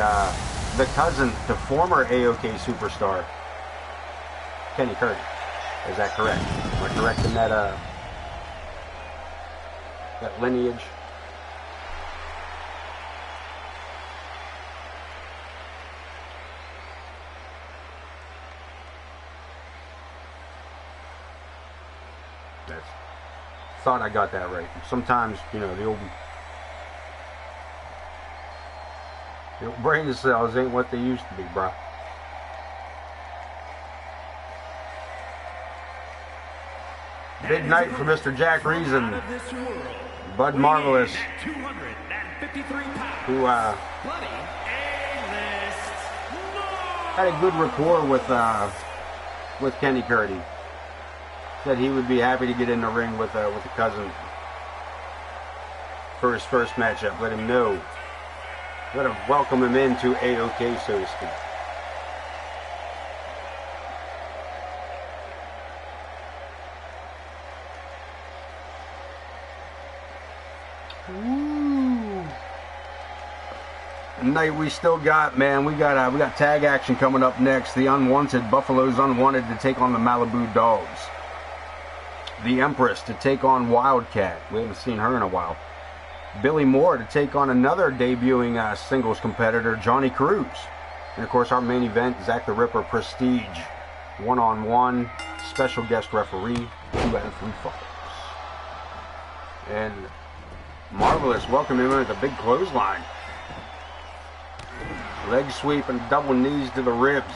cousin to former AOK superstar Kenny Curry. Is that correct? Am I correct in that that lineage? Thought I got that right. Sometimes, you know, the old brain cells ain't what they used to be, bro. Big night for Mr. Jack Reason. Bud Marvelous, who had a good rapport with Kenny Curry. Said he would be happy to get in the ring with the cousin for his first matchup. Let him know. Let him welcome him into AOK, so to speak. Night we still got, man. We got tag action coming up next. The Unwanted, Buffalo's Unwanted to take on the Malibu Dogs. The Empress to take on Wildcat. We haven't seen her in a while. Billy Moore to take on another debuting singles competitor, Johnny Cruz. And of course our main event, Zack the Ripper Prestige. 1-on-1, special guest referee, 2 out of 3 falls. And Marvelous welcome him with a big clothesline. Leg sweep and double knees to the ribs.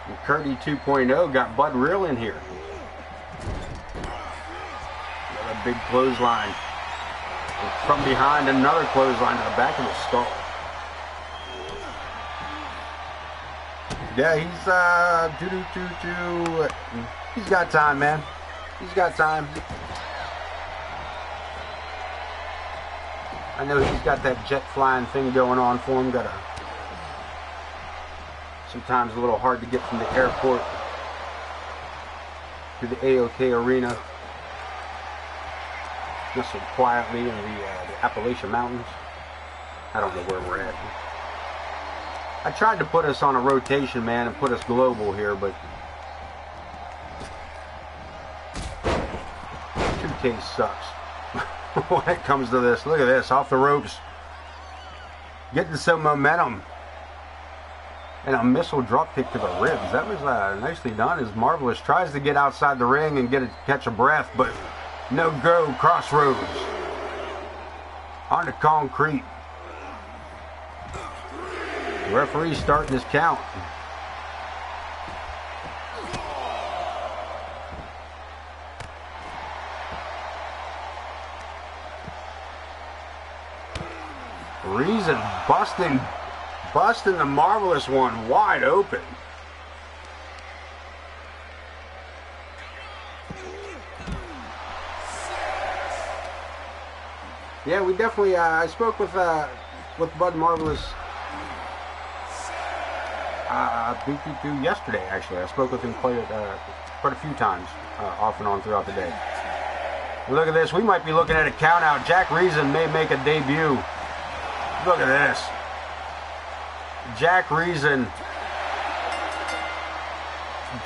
And Curdy 2.0 got Bud Real in here. Another big clothesline. And from behind, another clothesline to the back of the skull. Yeah, he's got time, man. He's got time. I know he's got that jet flying thing going on for him. Sometimes a little hard to get from the airport to the AOK arena. Nestled quietly in the Appalachian Mountains. I don't know where we're at. I tried to put us on a rotation, man, and put us global here, but 2K sucks. When it comes to this, look at this, off the ropes, getting some momentum, and a missile drop kick to the ribs. That was nicely done as Marvelous tries to get outside the ring and catch a breath, but no go. Crossroads on the concrete. The referee's starting his count. Reason busting the Marvelous one wide open. Yeah, we definitely. I spoke with Bud Marvelous yesterday. Actually, I spoke with him quite a few times, off and on throughout the day. Look at this. We might be looking at a count out. Jack Reason may make a debut. Look at this. Jack Reason.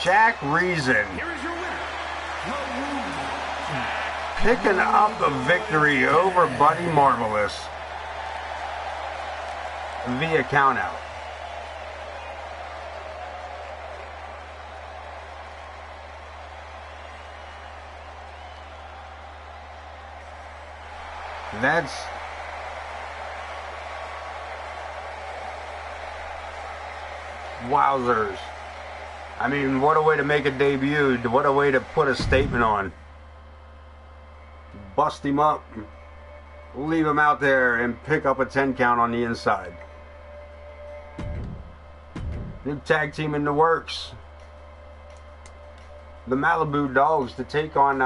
Jack Reason. Picking up the victory over Buddy Marvelous via count out. That's wowzers. I mean, what a way to make a debut. What a way to put a statement on. Bust him up, leave him out there, and pick up a 10 count on the inside. New tag team in the works. The Malibu Dogs to take on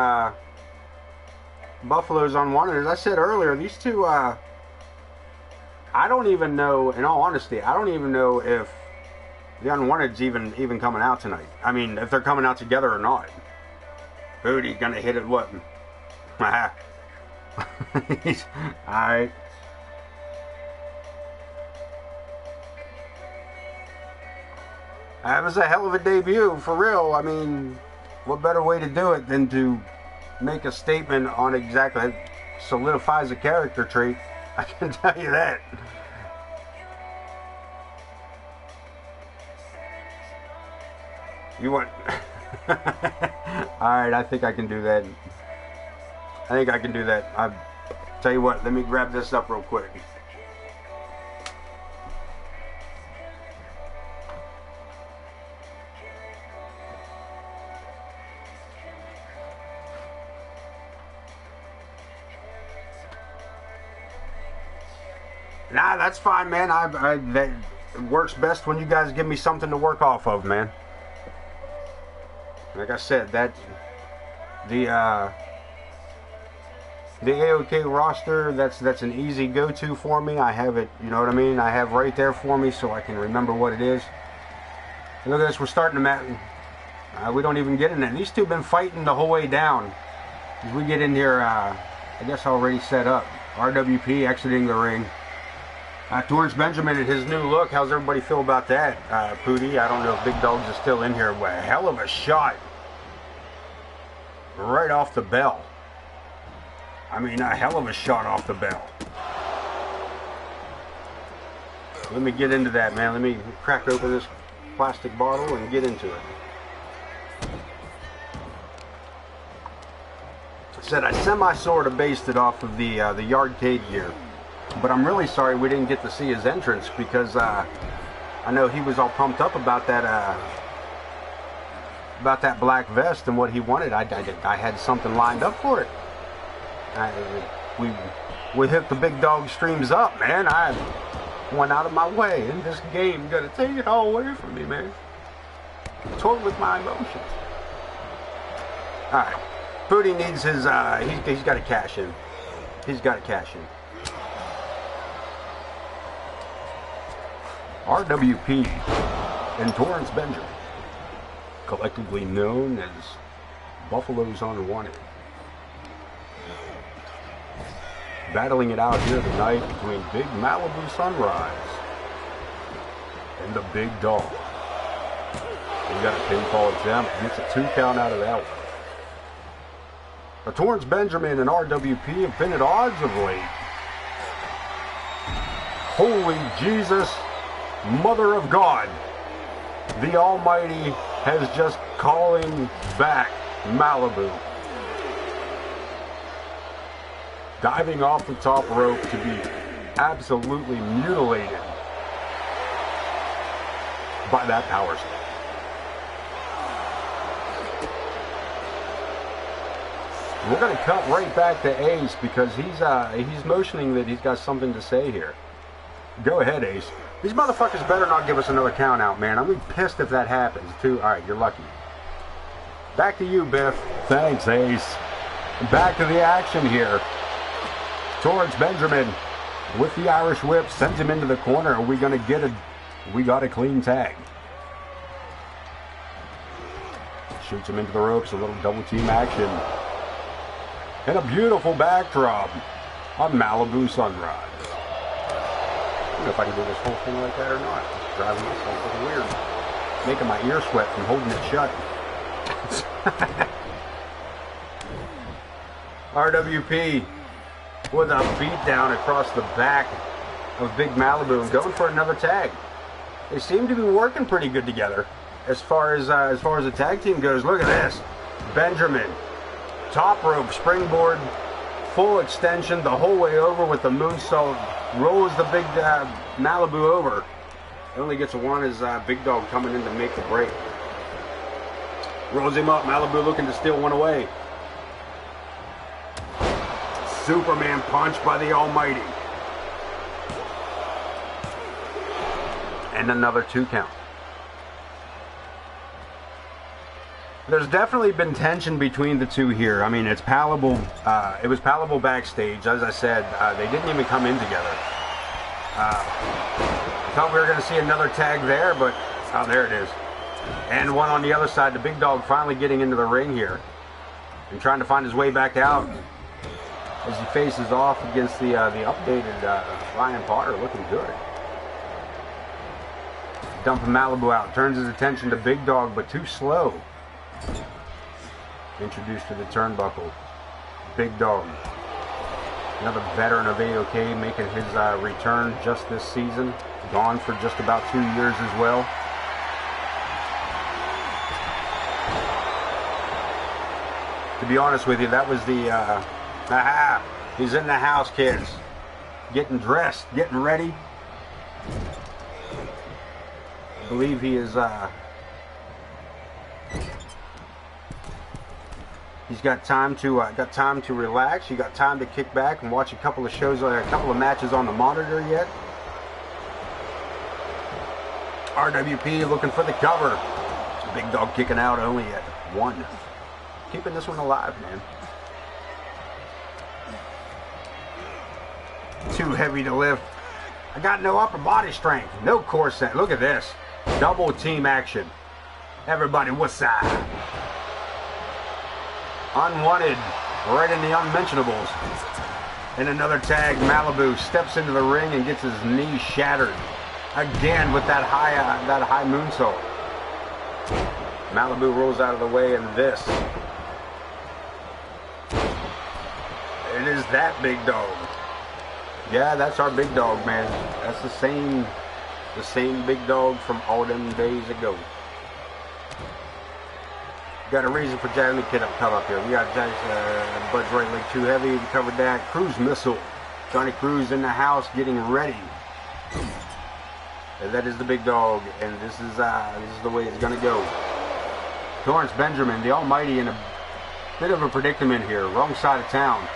Buffalo's Unwanted. As I said earlier, these two, I don't even know, in all honesty, I don't even know if the Unwanted's even coming out tonight. I mean, if they're coming out together or not. Booty gonna hit it what? Alright. That was a hell of a debut, for real. I mean, what better way to do it than to make a statement on exactly, solidifies a character trait. I can tell you that. You want... Alright, I think I can do that. I tell you what, let me grab this up real quick. Nah, that's fine, man. That works best when you guys give me something to work off of, man. Like I said, the AOK roster, that's an easy go-to for me. I have it, you know what I mean? I have right there for me so I can remember what it is. And look at this, we're starting to match. We don't even get in it. These two have been fighting the whole way down. As we get in here, I guess already set up. RWP exiting the ring. Torrance Benjamin and his new look. How's everybody feel about that? Pooty, I don't know if Big Dogs is still in here. What a hell of a shot. Right off the bell. I mean, a hell of a shot off the bell. Let me get into that, man. Let me crack open this plastic bottle and get into it. I said I semi-sort of based it off of the Yardcade gear. But I'm really sorry we didn't get to see his entrance because I know he was all pumped up about that black vest and what he wanted. I had something lined up for it. We hit the Big Dog streams up, man. I went out of my way, and this game gonna take it all away from me, man. Toyed with my emotions. All right, Booty needs his. He's got to cash in. He's got to cash in. RWP and Torrance Benjamin, collectively known as Buffalo's Unwanted, battling it out here tonight between Big Malibu Sunrise and the Big Dog. He got a pinfall attempt, gets a 2 count out of that one. Torrance Benjamin and RWP have been at odds of late. Holy Jesus, Mother of God, the Almighty has just calling back Malibu. Diving off the top rope to be absolutely mutilated by that power slam. We're going to cut right back to Ace because he's motioning that he's got something to say here. Go ahead, Ace. These motherfuckers better not give us another count out, man. I'm gonna be pissed if that happens, too. Alright, you're lucky. Back to you, Biff. Thanks, Ace. Back to the action here. Torrance Benjamin with the Irish whip sends him into the corner. Are we gonna get we got a clean tag. Shoots him into the ropes, a little double team action. And a beautiful backdrop on Malibu Sunrise. I don't know if I can do this whole thing like that or not. It's driving myself looking weird. It's making my ear sweat from holding it shut. RWP with a beatdown across the back of Big Malibu and going for another tag. They seem to be working pretty good together as far as the tag team goes. Look at this. Benjamin, top rope, springboard, full extension the whole way over with the moonsault, rolls the Big Malibu over. It only gets one as Big Dog coming in to make the break. Rolls him up, Malibu looking to steal one away. Superman punch by the Almighty. And another 2 count. There's definitely been tension between the two here. I mean, it's palatable. It was palatable backstage. As I said, they didn't even come in together. I thought we were going to see another tag there, but oh, there it is. And one on the other side. The Big Dog finally getting into the ring here and trying to find his way back out as he faces off against the updated Ryan Potter, looking good. Dumping Malibu out, turns his attention to Big Dog, but too slow. Introduced to the turnbuckle. Big Dog, another veteran of AOK, making his return just this season. Gone for just about 2 years as well. To be honest with you, that was the he's in the house, kids. Getting dressed, getting ready. I believe he is he's got time to relax. You got time to kick back and watch a couple of shows, a couple of matches on the monitor yet. RWP looking for the cover. Big Dog kicking out only at 1. Keeping this one alive, man. Too heavy to lift. I got no upper body strength. No core set. Look at this. Double team action. Everybody, what's up? Unwanted. Right in the unmentionables. And another tag. Malibu steps into the ring and gets his knee shattered. Again with that high moonsault. Malibu rolls out of the way, and this. It is that Big Dog. Yeah, that's our Big Dog, man. That's the same Big Dog from all them days ago. Got a reason for Johnny Kid up come up here. We got Bud's right leg too heavy. We covered that. Cruise missile. Johnny Cruz in the house getting ready. And that is the Big Dog, and this is the way it's gonna go. Torrance Benjamin, the Almighty, in a bit of a predicament here. Wrong side of town.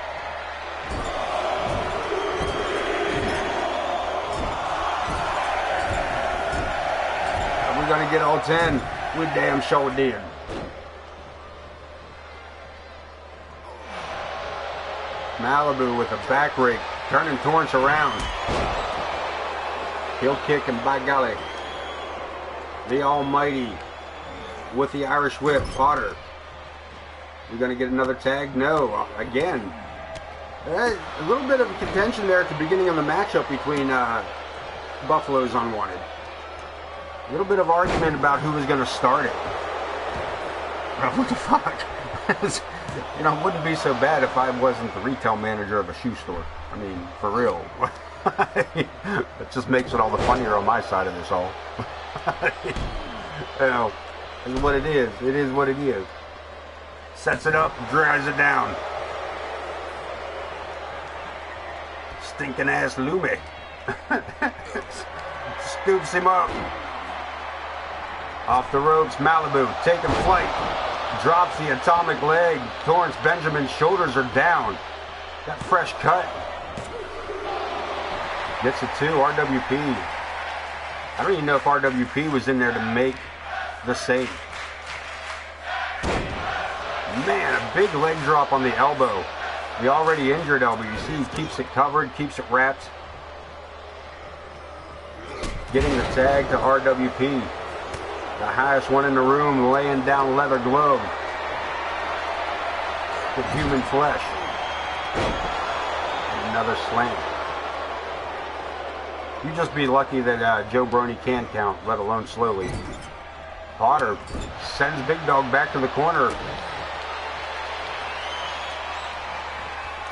Are we gonna get all 10? We damn sure did. Malibu with a back rake, turning Torrance around. Heel kick, and by golly, the Almighty with the Irish whip. Potter. We're going to get another tag? No. Again. A little bit of contention there at the beginning of the matchup between Buffalo's Unwanted. A little bit of argument about who was going to start it. But what the fuck? You know, it wouldn't be so bad if I wasn't the retail manager of a shoe store. I mean, for real. It just makes it all the funnier on my side of this all. You know, it's what it is. It is what it is. Sets it up, drives it down. Stinking ass Lumi. Scoops him up. Off the ropes, Malibu taking flight. Drops the atomic leg. Torrance Benjamin's shoulders are down. That fresh cut. Gets it too. RWP. I don't even know if RWP was in there to make the save. Man, a big leg drop on the elbow. The already injured elbow. You see he keeps it covered, keeps it wrapped. Getting the tag to RWP. The highest one in the room, laying down leather glove with human flesh. And another slam. You just be lucky that Joe Brony can count, let alone slowly. Potter sends Big Dog back to the corner.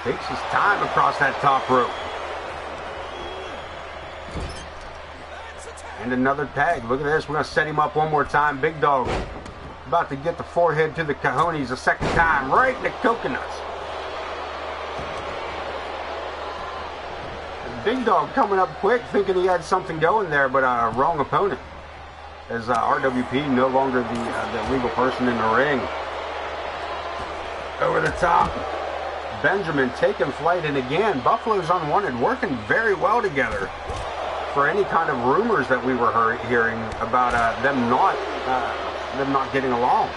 Takes his time across that top rope. And another tag. Look at this. We're going to set him up one more time. Big Dog about to get the forehead to the cojones a second time. Right in the coconuts. Big Dog coming up quick, thinking he had something going there, but wrong opponent. As RWP no longer the legal person in the ring. Over the top. Benjamin taking flight, and again, Buffalo's Unwanted working very well together for any kind of rumors that we were hearing about them not getting along.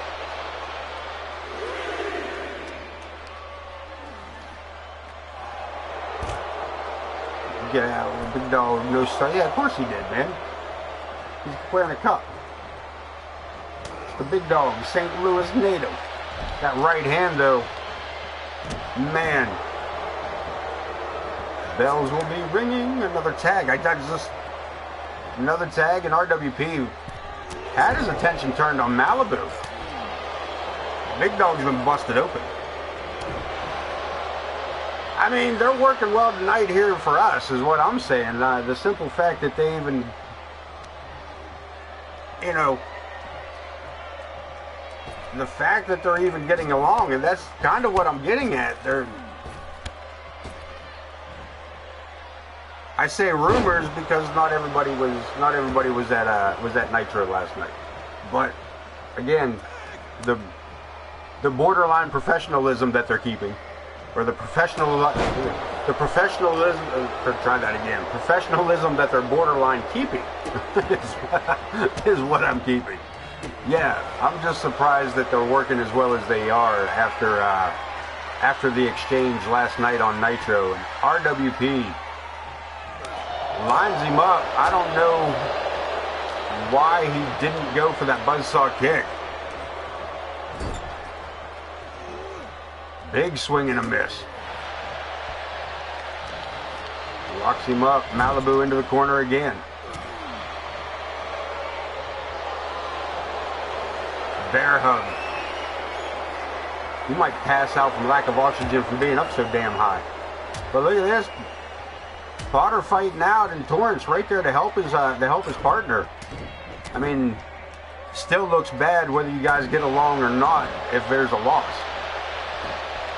Get out, Big Dog, no start. Yeah, of course he did, man. He's wearing a cup. The Big Dog, St. Louis native. That right hand, though, man. Bells will be ringing. Another tag. I thought it was just another tag, and RWP had his attention turned on Malibu. Big Dog's been busted open. I mean, they're working well tonight here for us, is what I'm saying. The simple fact that they even, you know, the fact that they're even getting along, and that's kind of what I'm getting at. I say rumors because not everybody was at Nitro last night. But again, the borderline professionalism that they're keeping. Or professionalism, try that again. Professionalism that they're borderline keeping is what I'm keeping. Yeah, I'm just surprised that they're working as well as they are after the exchange last night on Nitro. And RWP lines him up. I don't know why he didn't go for that buzzsaw kick. Big swing and a miss. Locks him up. Malibu into the corner again. Bear hug. He might pass out from lack of oxygen from being up so damn high. But look at this. Potter fighting out, and Torrance right there to help his partner. I mean, still looks bad whether you guys get along or not if there's a loss.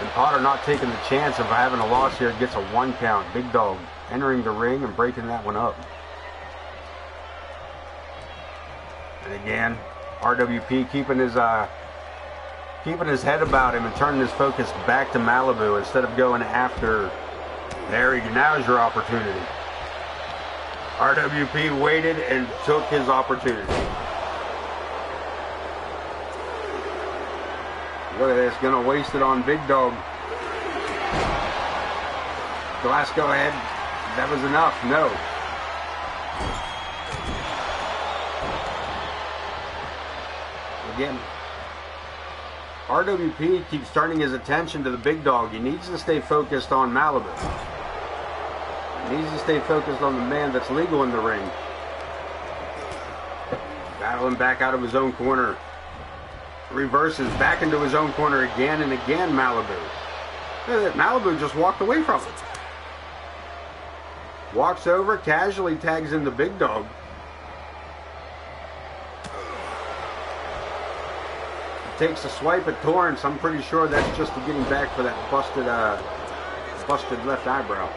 And Potter not taking the chance of having a loss here, gets a 1 count. Big Dog entering the ring and breaking that one up. And again, RWP keeping his head about him and turning his focus back to Malibu instead of going after. There you go. Now's your opportunity. RWP waited and took his opportunity. Look at this, gonna waste it on Big Dog. Glass, go ahead. That was enough. No. Again, RWP keeps turning his attention to the Big Dog. He needs to stay focused on Malibu. He needs to stay focused on the man that's legal in the ring. Battling back out of his own corner. Reverses back into his own corner again and again, Malibu. Malibu just walked away from him. Walks over, casually tags in the Big Dog. Takes a swipe at Torrance. I'm pretty sure that's just to get him back for that busted left eyebrow.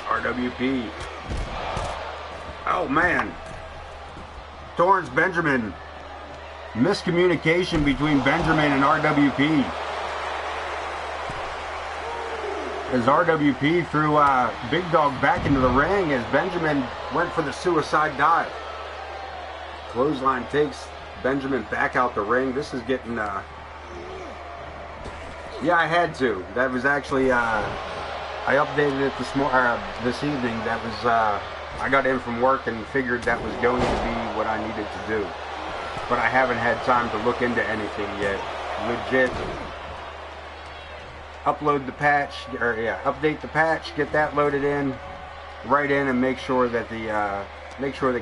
RWP. Oh man. Torrance Benjamin. Miscommunication between Benjamin and RWP. As RWP threw Big Dog back into the ring as Benjamin went for the suicide dive. Clothesline takes Benjamin back out the ring. This is getting yeah, I had to. That was actually I updated it this evening. That was I got in from work and figured that was going to be what I needed to do. but I haven't had time to look into anything yet. Legit. Upload the patch, or yeah, update the patch, get that loaded in, right in, and make sure that the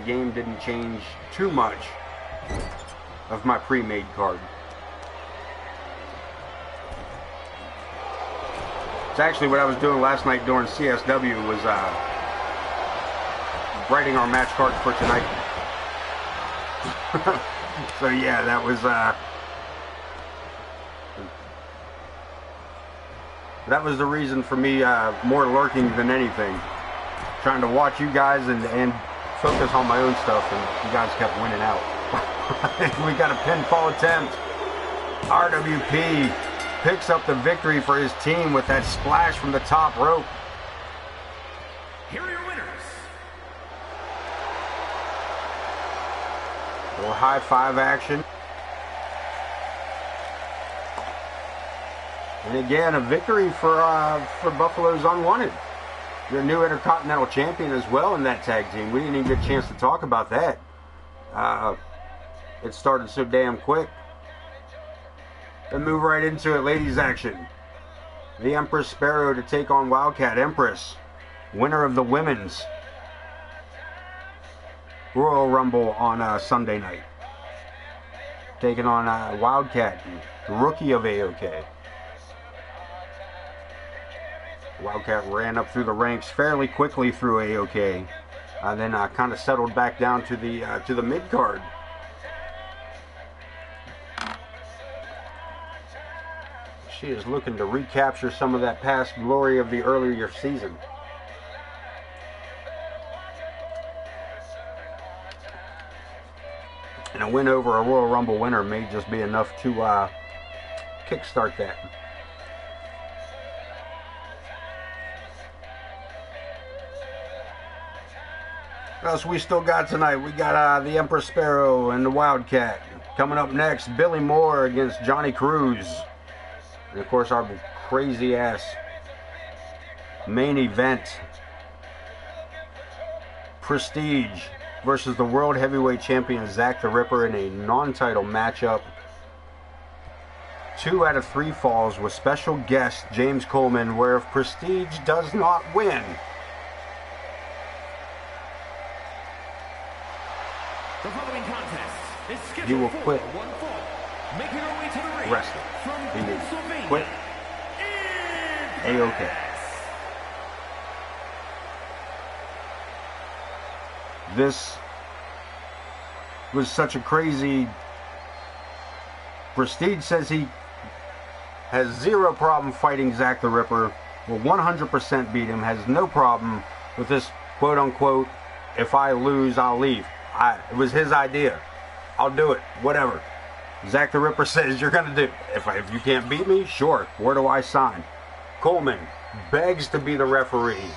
game didn't change too much of my pre-made card. It's actually what I was doing last night during CSW was writing our match cards for tonight. So yeah, that was the reason for me more lurking than anything. Trying to watch you guys and focus on my own stuff, and you guys kept winning out. We got a pinfall attempt. RWP picks up the victory for his team with that splash from the top rope. Here are your winners. A little high five action. And again, a victory for Buffalo's Unwanted. Your new Intercontinental Champion as well in that tag team. We didn't even get a chance to talk about that. It started so damn quick. Then move right into it, ladies action. The Empress Sparrow to take on Wildcat. Empress, winner of the Women's Royal Rumble on Sunday night. Taking on Wildcat, rookie of AOK. Wildcat ran up through the ranks fairly quickly through AOK, then kind of settled back down to the mid card. She is looking to recapture some of that past glory of the earlier season. And a win over a Royal Rumble winner may just be enough to kickstart that. What else we still got tonight? We got the Empress Sparrow and the Wildcat. Coming up next, Billy Moore against Johnny Cruz. And of course, our crazy ass main event. Prestige versus the World Heavyweight Champion Zack the Ripper in a non-title matchup. 2 out of 3 falls with special guest James Coleman, where if Prestige does not win, The following contest is scheduled he will for quit one fall. Making her way to the ring wrestling. from He will Pennsylvania. quit AOK. This was such a crazy... Prestige says he has 0 problem fighting Zack the Ripper, will 100% beat him, has no problem with this quote-unquote, if I lose, I'll leave. It was his idea. I'll do it. Whatever. Zack the Ripper says you're going to do. If you can't beat me, sure. Where do I sign? Coleman begs to be the referee.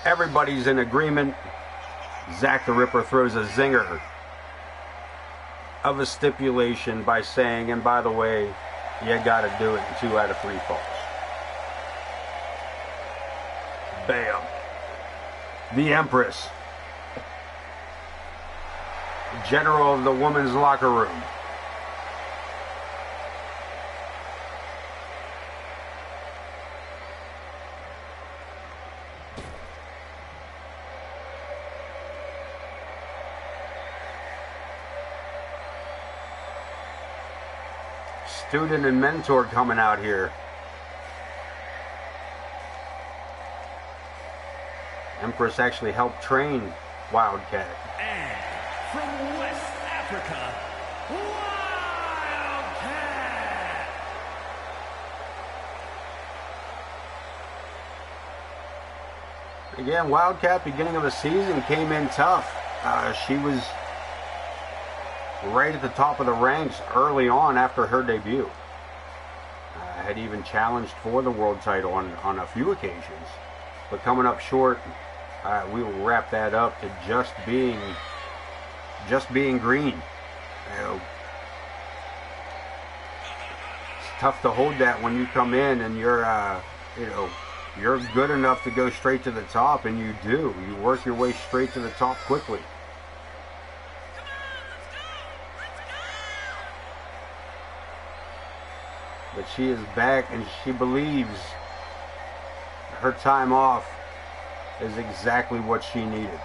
Everybody's in agreement. Zack the Ripper throws a zinger of a stipulation by saying, and by the way, you got to do it in 2 out of 3 falls. Bam. The Empress, general of the women's locker room. Student and mentor coming out here. Empress actually helped train Wildcat. And from West Africa, Wildcat! Again, Wildcat, beginning of the season, came in tough. She was right at the top of the ranks early on after her debut. Had even challenged for the world title on a few occasions. But coming up short, we will wrap that up to just being green. You know, it's tough to hold that when you come in and you're good enough to go straight to the top, and you do. You work your way straight to the top quickly. she is back and she believes her time off is exactly what she needed.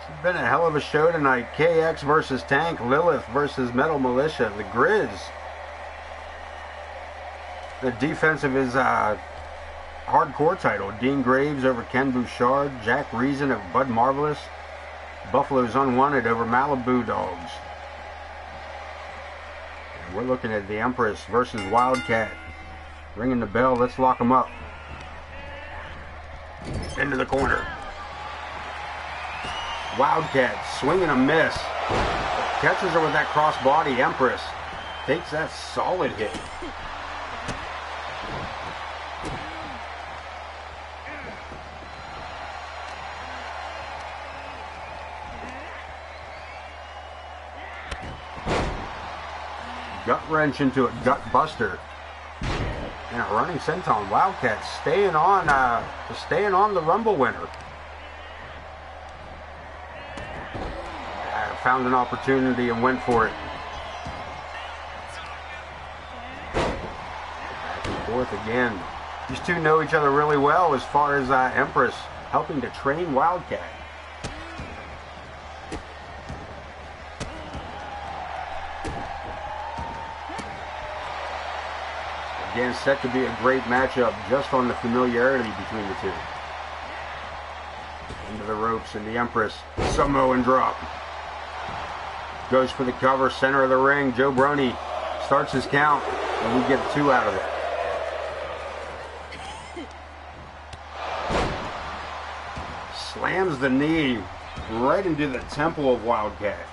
It's been a hell of a show tonight. KX versus Tank, Lilith versus Metal Militia, the Grizz. The defensive is hardcore title. Dean Graves over Ken Bouchard, Jack Reason over Bud Marvelous, Buffalo's Unwanted over Malibu Dogs. And we're looking at the Empress versus Wildcat. Ringing the bell, let's lock them up. Into the corner. Wildcat swinging a miss. Catches her with that crossbody. Empress takes that solid hit. Gut wrench into a gut buster. And a running senton. Wildcat staying on the Rumble winner. Found an opportunity and went for it. Back and forth again. These two know each other really well as far as Empress helping to train Wildcat. Again, set to be a great matchup just on the familiarity between the two. Into the ropes and the Empress. Samoan drop. Goes for the cover, center of the ring. Joe Brony starts his count, and we get 2 out of it. Slams the knee right into the temple of Wildcat.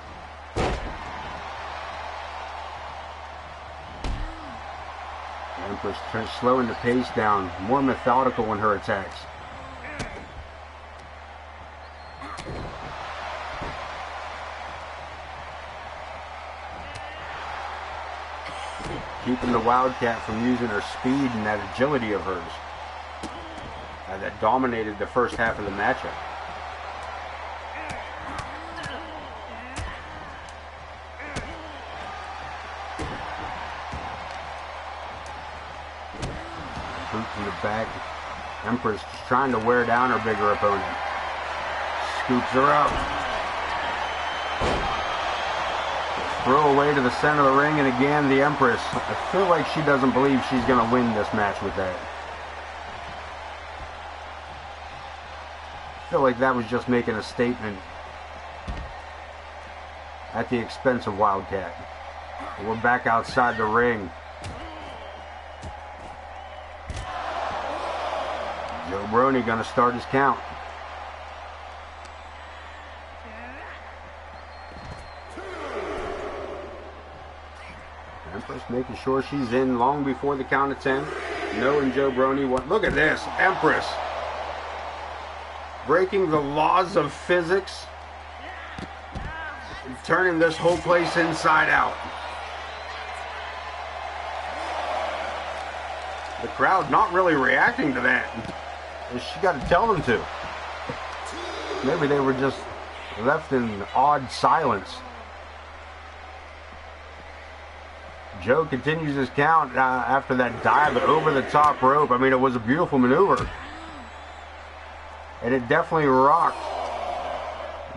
Empress slowing the pace down, more methodical in her attacks. Keeping the Wildcat from using her speed and that agility of hers that dominated the first half of the matchup. Boot from the back. Empress just trying to wear down her bigger opponent. Scoops her up. Throw away to the center of the ring, and again the Empress. I feel like she doesn't believe she's going to win this match with that. I feel like that was just making a statement at the expense of Wildcat. We're back outside the ring. Joe Brony going to start his count. Empress making sure she's in long before the count of 10. Knowing Joe Brony. Look at this. Empress breaking the laws of physics. And turning this whole place inside out. The crowd not really reacting to that. She got to tell them to. Maybe they were just left in odd silence. Joe continues his count after that dive over the top rope. I mean, it was a beautiful maneuver. And it definitely rocked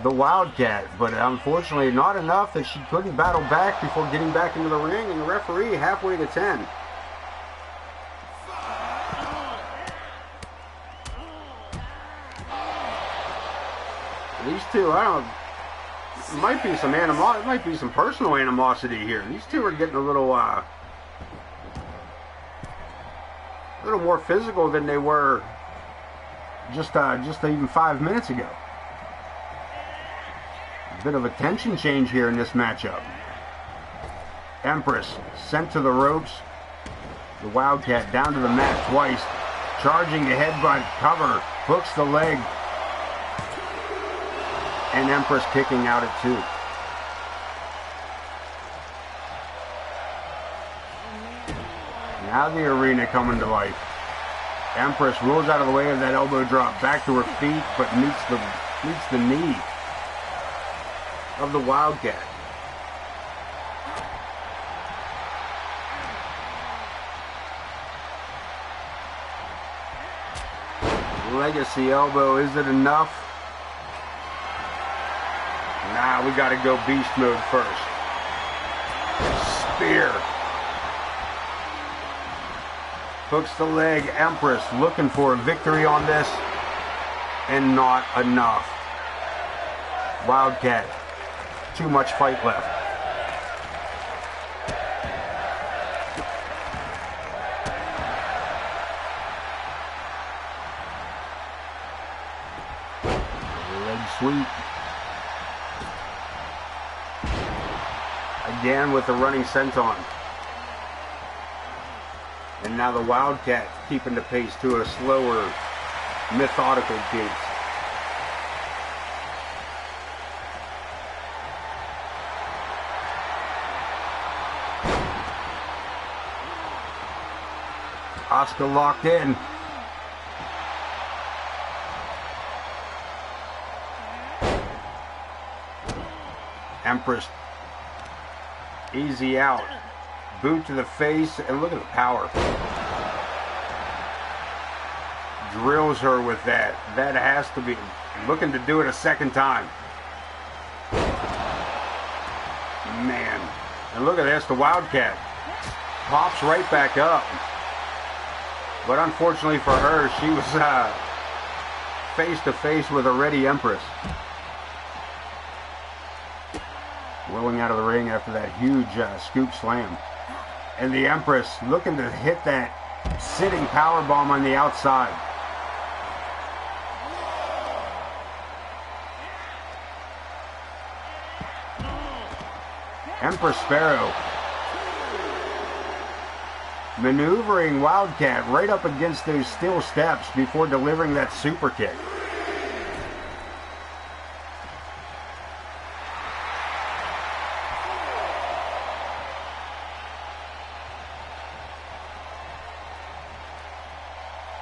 the Wildcat. But unfortunately, not enough that she couldn't battle back before getting back into the ring. And the referee halfway to 10. These two, it might be some animosity. It might be some personal animosity here. These two are getting a little more physical than they were just even 5 minutes ago. A bit of a tension change here in this matchup. Empress sent to the ropes. The Wildcat down to the mat twice, charging the headbutt, cover, hooks the leg. And Empress kicking out at 2. Now the arena coming to life. Empress rolls out of the way of that elbow drop, back to her feet, but meets the knee of the Wildcat. Legacy elbow, is it enough? Nah, we gotta go beast mode first. Spear. Hooks the leg. Empress looking for a victory on this, and not enough. Wildcat, too much fight left. Leg sweep. Again with the running senton. And now the Wildcat keeping the pace to a slower, methodical pace. Asuka locked in. Empress easy out. Boot to the face, and look at the power. Drills her with that. That has to be looking to do it a second time. Man. And look at this, the Wildcat pops right back up. But unfortunately for her, she was face to face with a ready Empress. Rolling out of the ring after that huge scoop slam. And the Empress looking to hit that sitting powerbomb on the outside. Empress Sparrow maneuvering Wildcat right up against those steel steps before delivering that super kick.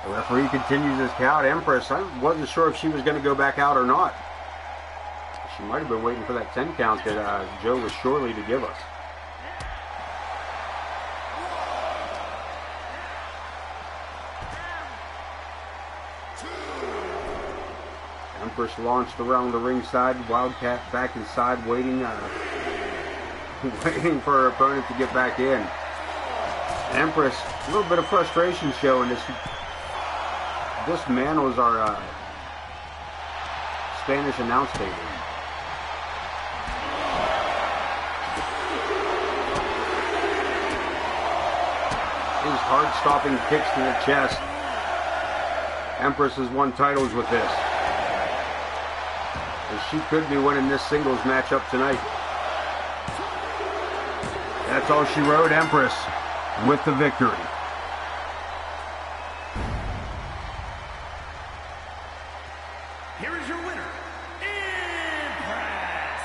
The referee continues his count. Empress, I wasn't sure if she was going to go back out or not. She might have been waiting for that 10 count that Joe was surely to give us. Empress launched around the ringside. Wildcat back inside, waiting for her opponent to get back in. Empress, a little bit of frustration showing as she dismantles our Spanish announce table. His heart-stopping kicks to the chest. Empress has won titles with this. And she could be winning this singles matchup tonight. That's all she wrote, Empress with the victory. Here is your winner, Empress.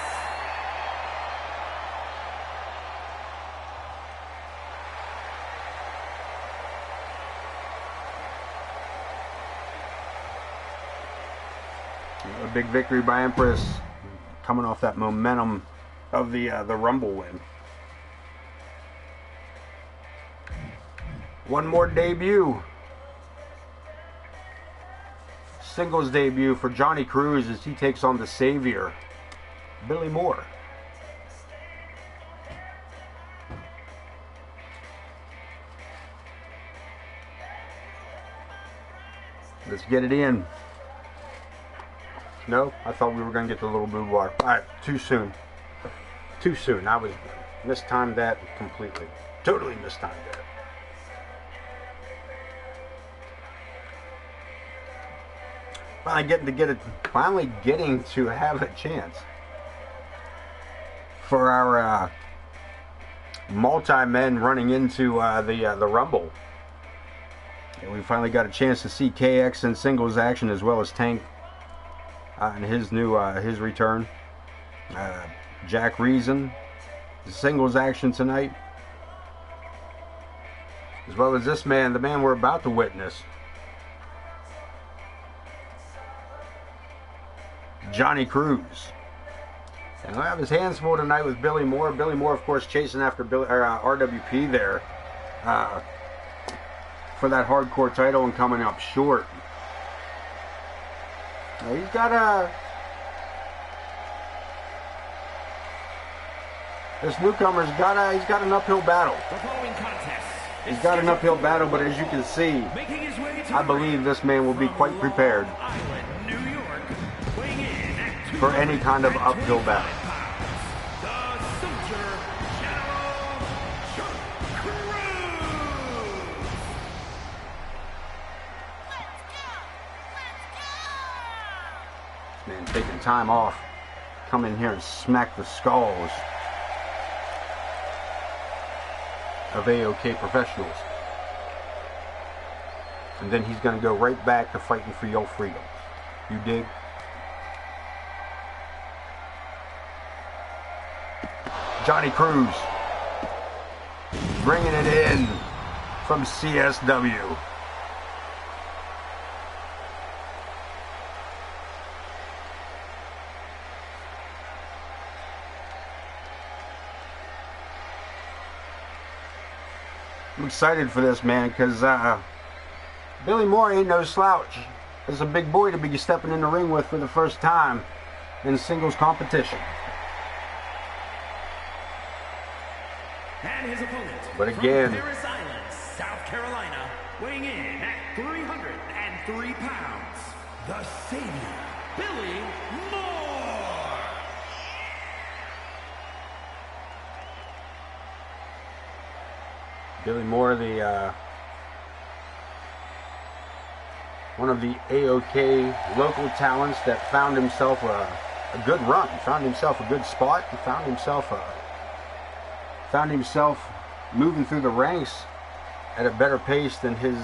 A big victory by Empress, coming off that momentum of the Rumble win. One more debut. Singles debut for Johnny Cruz as he takes on the Savior, Billy Moore. Let's get it in. No, I thought we were going to get the little boudoir. Alright, too soon. Too soon. I was mistimed that completely. Totally mistimed that. Finally getting to have a chance for our multi-men running into the Rumble. And we finally got a chance to see KX in singles action as well as Tank in his new his return. Jack Reason, the singles action tonight, as well as this man, the man we're about to witness, Johnny Cruz. And he'll have his hands full tonight with Billy Moore. Billy Moore, of course, chasing after RWP there for that hardcore title and coming up short. Now he's got this newcomer's he's got an uphill battle. He's got an uphill battle, but as you can see, I believe this man will be quite prepared for any kind of uphill battle. This man taking time off, come in here and smack the skulls of AOK professionals. And then he's going to go right back to fighting for your freedom. You dig? Johnny Cruz bringing it in from CSW. I'm excited for this, man, because Billy Moore ain't no slouch. It's a big boy to be stepping in the ring with for the first time in singles competition. And his opponent, but again, from Paris Island, South Carolina, weighing in at 303 pounds, the Savior, Billy Moore. Billy Moore, the one of the AOK local talents that found himself a good run, found himself a good spot, and found himself moving through the ranks at a better pace than his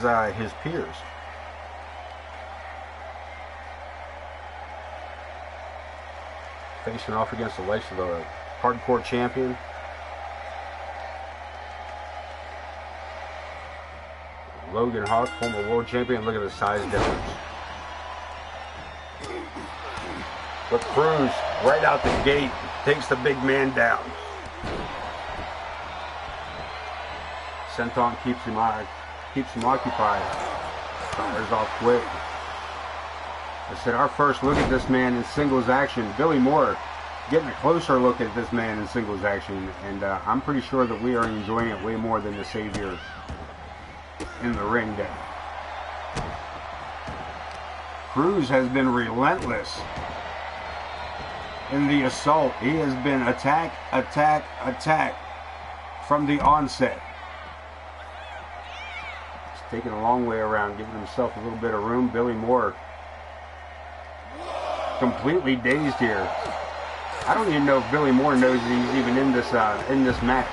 peers. Facing off against the likes of the hardcore champion, Logan Hawk, former world champion. Look at the size difference. But Cruz, right out the gate, takes the big man down. Senton keeps him occupied. Fires off quick. I said our first look at this man in singles action. Billy Moore getting a closer look at this man in singles action, and I'm pretty sure that we are enjoying it way more than the Savior in the ring there. Cruz has been relentless in the assault. He has been attack, attack, attack from the onset. He's taking a long way around, giving himself a little bit of room. Billy Moore completely dazed here. I don't even know if Billy Moore knows that he's even in this match.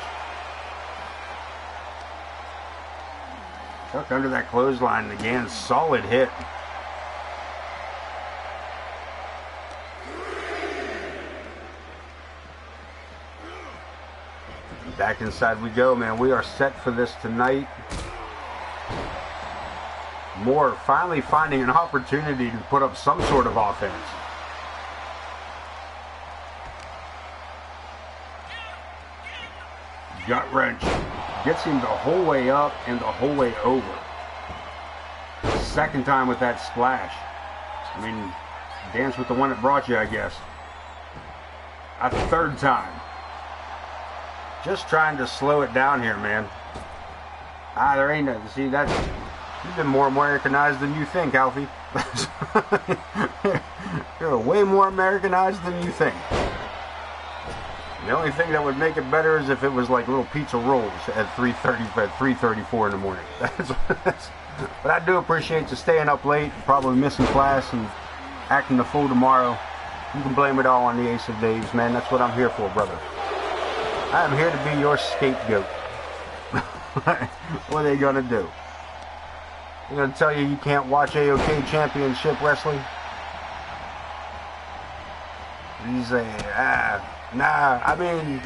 Tucked under that clothesline again, solid hit. Back inside we go, man. We are set for this tonight. Moore finally finding an opportunity to put up some sort of offense. Gut wrench. Gets him the whole way up and the whole way over. Second time with that splash. I mean, dance with the one that brought you, I guess. A third time. Just trying to slow it down here, man. There ain't nothing. See, you've been more Americanized than you think, Alfie. You're way more Americanized than you think. The only thing that would make it better is if it was like little pizza rolls at 3:34 in the morning. But I do appreciate you staying up late, probably missing class and acting the fool tomorrow. You can blame it all on the Ace of Daves, man. That's what I'm here for, brother. I am here to be your scapegoat. What are they gonna do? They're gonna tell you can't watch AOK Championship Wrestling? He's a, nah, I mean,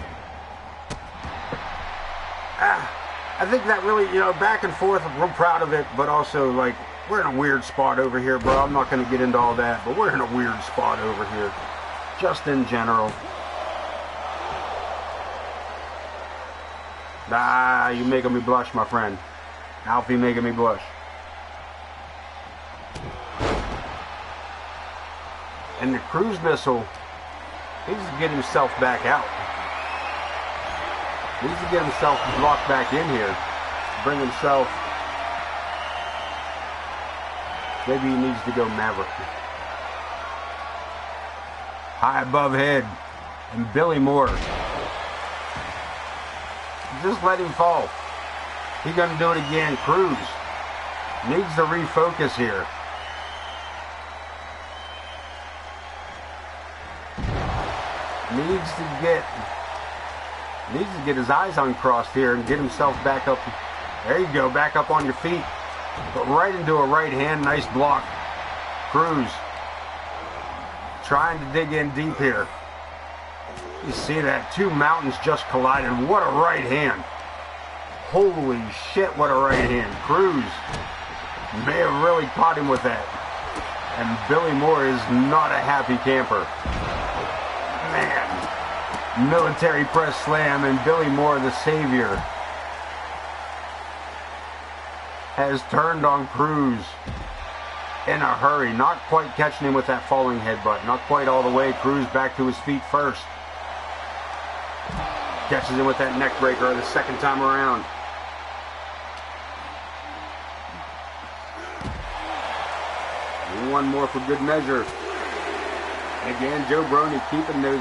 I think that really, you know, back and forth, I'm real proud of it, but also, like, we're in a weird spot over here, bro. I'm not going to get into all that, but we're in a weird spot over here, just in general. Ah, you making me blush, my friend. Alfie making me blush. And the cruise missile needs to get himself back out. Needs to get himself locked back in here. Bring himself. Maybe he needs to go Maverick. High above head. And Billy Moore. Just let him fall. He's going to do it again. Cruz needs to refocus here. Needs to get his eyes uncrossed here and get himself back up. There you go, back up on your feet. But right into a right hand, nice block. Cruz trying to dig in deep here. You see that? Two mountains just collided. What a right hand. Holy shit, what a right hand. Cruz may have really caught him with that. And Billy Moore is not a happy camper. Man. Military press slam, and Billy Moore, the savior, has turned on Cruz in a hurry. Not quite catching him with that falling headbutt. Not quite all the way. Cruz back to his feet first. Catches him with that neck breaker the second time around. One more for good measure. Again, Joe Brony keeping those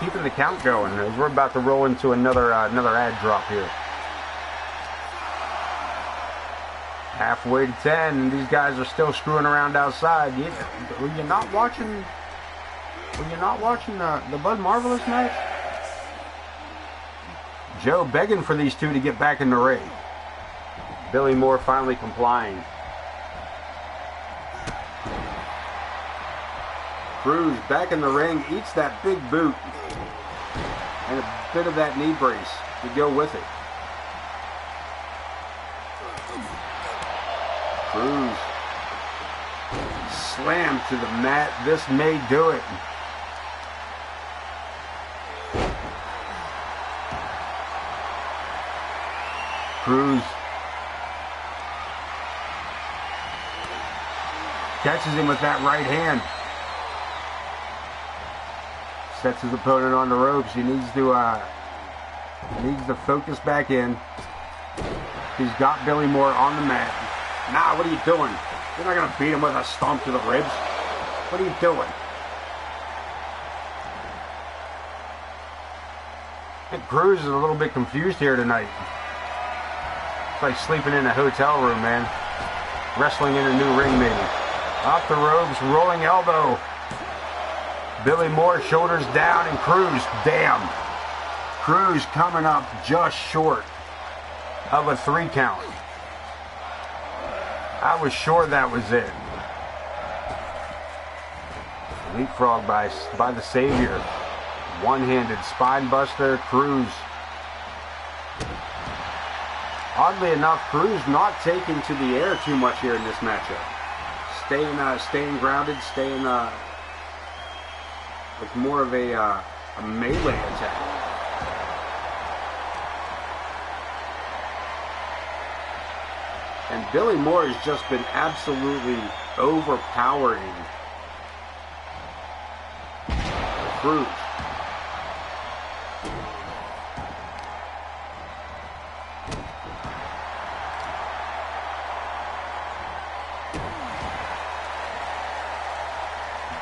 keeping the count going as we're about to roll into another ad drop here. Halfway to 10, and these guys are still screwing around outside. Were you not watching the Bud Marvelous match? Joe begging for these two to get back in the ring. Billy Moore finally complying. Cruz back in the ring, eats that big boot and a bit of that knee brace to go with it. Cruz slammed to the mat. This may do it. Cruz catches him with that right hand. Sets his opponent on the ropes. He needs to focus back in. He's got Billy Moore on the mat. Nah, what are you doing? You're not going to beat him with a stomp to the ribs. What are you doing? I think Cruz is a little bit confused here tonight. It's like sleeping in a hotel room, man. Wrestling in a new ring, maybe. Off the ropes, rolling elbow. Billy Moore, shoulders down, and Cruz, damn. Cruz coming up just short of a 3 count. I was sure that was it. Leapfrog by the Savior. One-handed spine buster, Cruz. Oddly enough, Cruz not taking to the air too much here in this matchup. Staying grounded, with more of a melee attack. And Billy Moore has just been absolutely overpowering Cruz.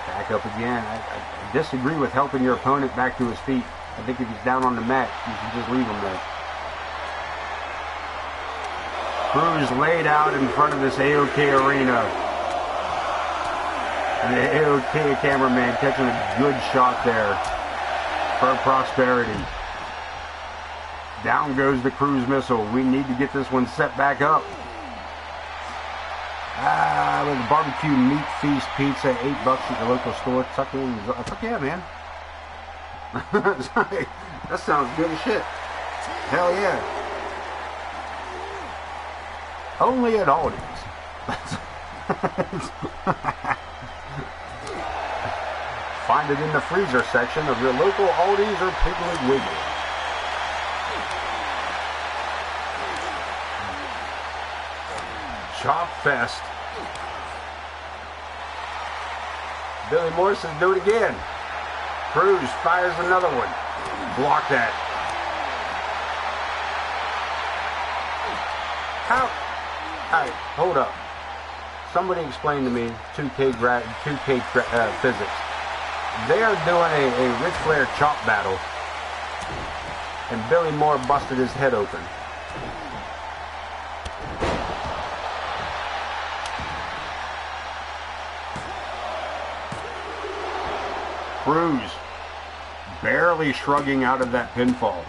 Back up again. I disagree with helping your opponent back to his feet. I think if he's down on the mat, you should just leave him there. Cruz laid out in front of this AOK arena. And the AOK cameraman catching a good shot there for Prosperity. Down goes the Cruz missile. We need to get this one set back up. With a barbecue meat feast pizza, $8 at your local store. Tuck in. Fuck yeah, man. That sounds good as shit. Hell yeah. Only at Aldi's. Find it in the freezer section of your local Aldi's or Piggly Wiggly. Chop Fest. Billy Morrison do it again. Cruz fires another one. Block that. How? Alright, hold up. Somebody explain to me 2K physics. They are doing a Ric Flair chop battle, and Billy Moore busted his head open. Cruz barely shrugging out of that pinfall.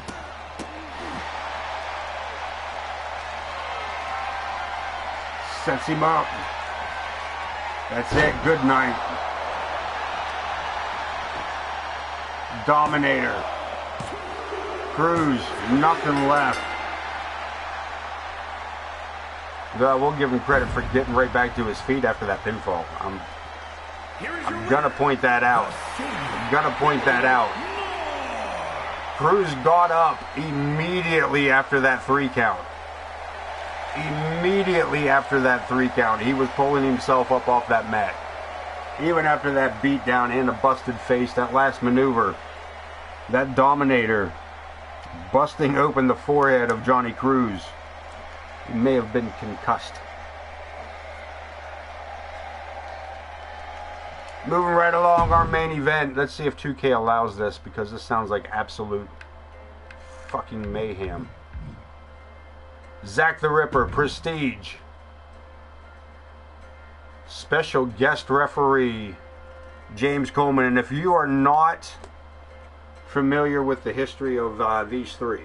Sets him up. That's it. Good night. Dominator. Cruz, nothing left. We'll give him credit for getting right back to his feet after that pinfall. I'm gonna point that out. Cruz got up immediately after that 3 count. Immediately after that 3 count, he was pulling himself up off that mat. Even after that beat down and a busted face, that last maneuver, that Dominator busting open the forehead of Johnny Cruz. He may have been concussed. Moving right along, our main event. Let's see if 2K allows this, because this sounds like absolute fucking mayhem. Zack the Ripper, Prestige. Special guest referee, James Coleman. And if you are not familiar with the history of these three,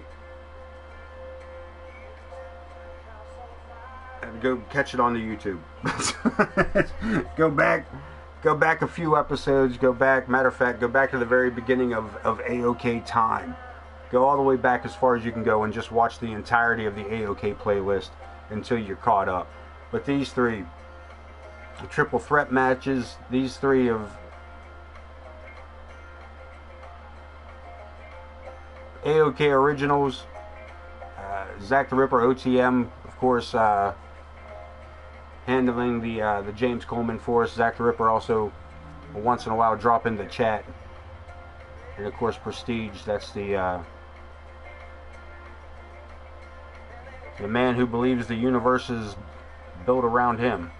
go catch it on the YouTube. Go back a few episodes. Matter of fact, go back to the very beginning of AOK time. Go all the way back as far as you can go and just watch the entirety of the AOK playlist until you're caught up. But these three, the triple threat matches, these three of AOK originals, Zack the Ripper, OTM, of course, handling the James Coleman for us. Zack the Ripper also once in a while drop in the chat. And of course Prestige, that's the man who believes the universe is built around him.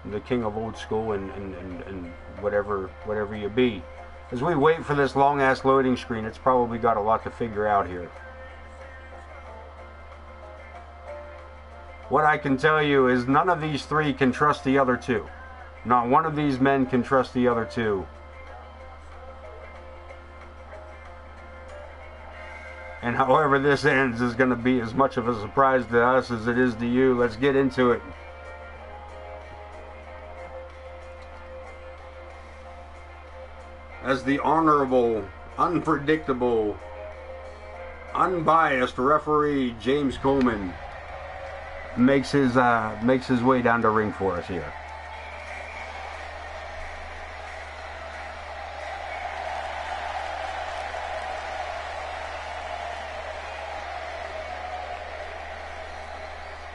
The king of old school and whatever you be. As we wait for this long ass loading screen, it's probably got a lot to figure out here. What I can tell you is none of these three can trust the other two. Not one of these men can trust the other two. And however this ends is going to be as much of a surprise to us as it is to you. Let's get into it. As the honorable, unpredictable, unbiased referee James Coleman makes his way down the ring for us here.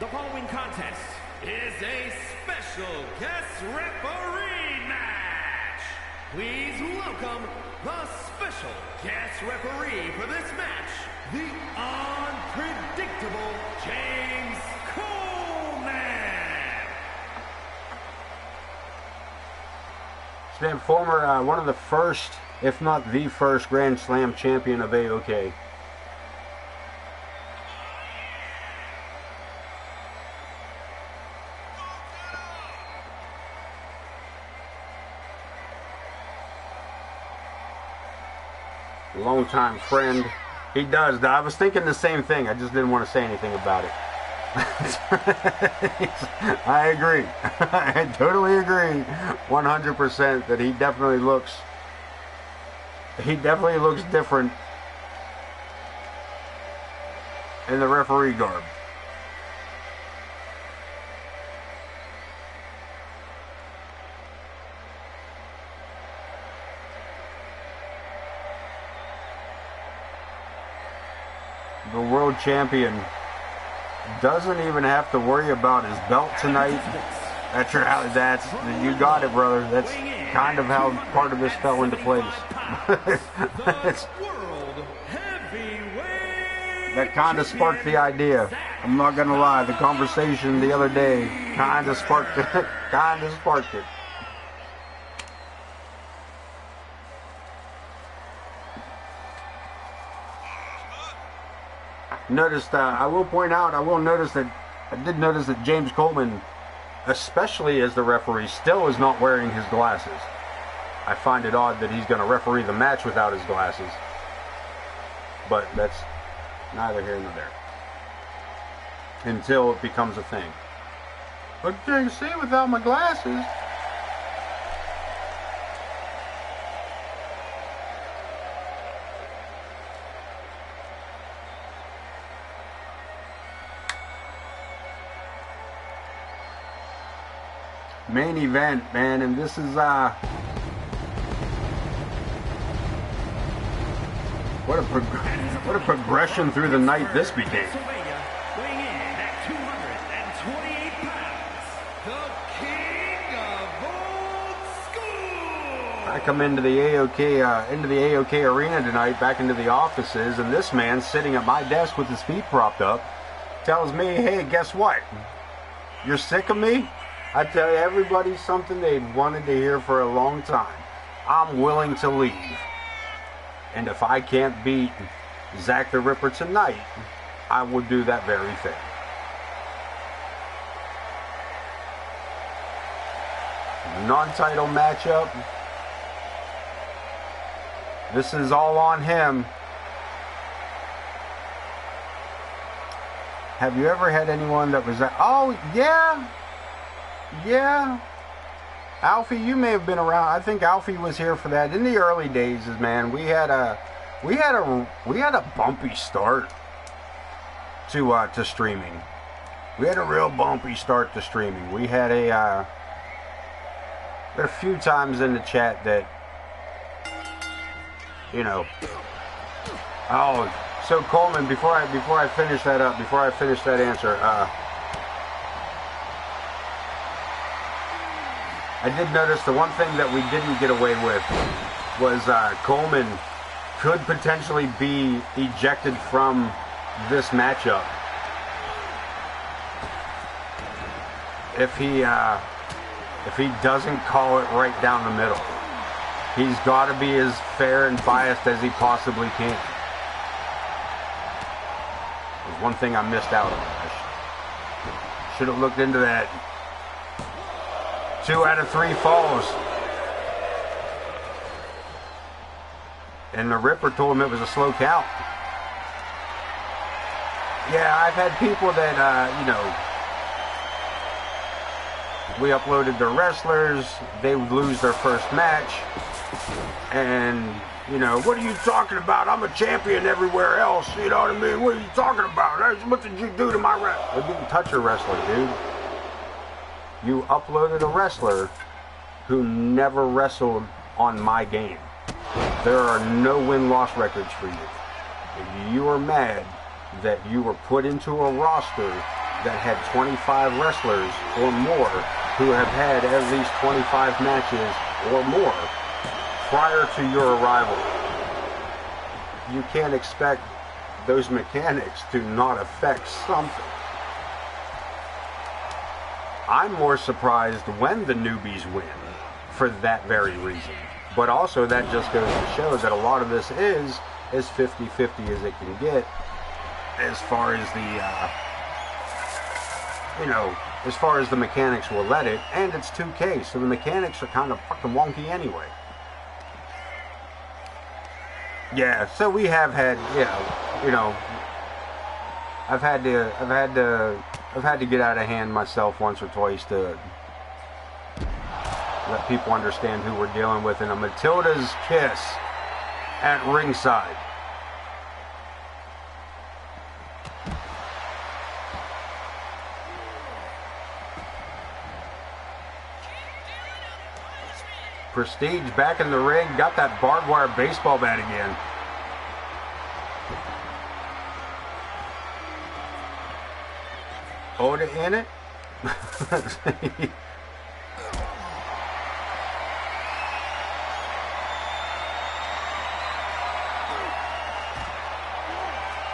The following contest is a special guest referee match. Please welcome the special guest referee for this match, the unpredictable James Coleman. He's been former, one of the first, if not the first, Grand Slam champion of AOK. Longtime friend. He does. I was thinking the same thing. I just didn't want to say anything about it. I agree. I totally agree 100% that he definitely looks different in the referee garb. The world champion doesn't even have to worry about his belt tonight. You got it, brother. That's kind of how part of this fell into place. That kind of sparked the idea. I'm not gonna lie. The conversation the other day kind of sparked it. Noticed. I did notice that James Coleman, especially as the referee, still is not wearing his glasses. I find it odd that he's going to referee the match without his glasses. But that's neither here nor there. Until it becomes a thing. I can't see without my glasses. Main event, man, and this is what a progression through the night this became. Weighing in at 228 pounds, the king of old school. I come into the AOK arena tonight, back into the offices, and this man sitting at my desk with his feet propped up tells me, "Hey, guess what? You're sick of me? I tell you, everybody something they've wanted to hear for a long time. I'm willing to leave. And if I can't beat Zack the Ripper tonight, I will do that very thing." Non-title matchup. This is all on him. Have you ever had anyone that was oh, yeah. Yeah, Alfie, you may have been around. I think Alfie was here for that in the early days. Man, we had a bumpy start to streaming. We had a real bumpy start to streaming. We had a few times in the chat that, you know. Oh, so Coleman, before I finish that answer. I did notice the one thing that we didn't get away with was Coleman could potentially be ejected from this matchup if he doesn't call it right down the middle. He's got to be as fair and biased as he possibly can. There's one thing I missed out on. I should have looked into that. 2 out of 3 falls. And the Ripper told him it was a slow count. Yeah, I've had people that, we uploaded their wrestlers, they would lose their first match, and, what are you talking about? I'm a champion everywhere else, you know what I mean? What are you talking about? What did you do to my wrestler? I didn't touch your wrestler, dude. You uploaded a wrestler who never wrestled on my game. There are no win-loss records for you. If you are mad that you were put into a roster that had 25 wrestlers or more who have had at least 25 matches or more prior to your arrival, you can't expect those mechanics to not affect something. I'm more surprised when the newbies win for that very reason. But also that just goes to show that a lot of this is as 50-50 as it can get as far as as far as the mechanics will let it, and it's 2K, so the mechanics are kind of fucking wonky anyway. Yeah, so we have had, I've had to I've had to get out of hand myself once or twice to let people understand who we're dealing with. And a Matilda's kiss at ringside. Prestige back in the ring, got that barbed wire baseball bat again. Oda in it?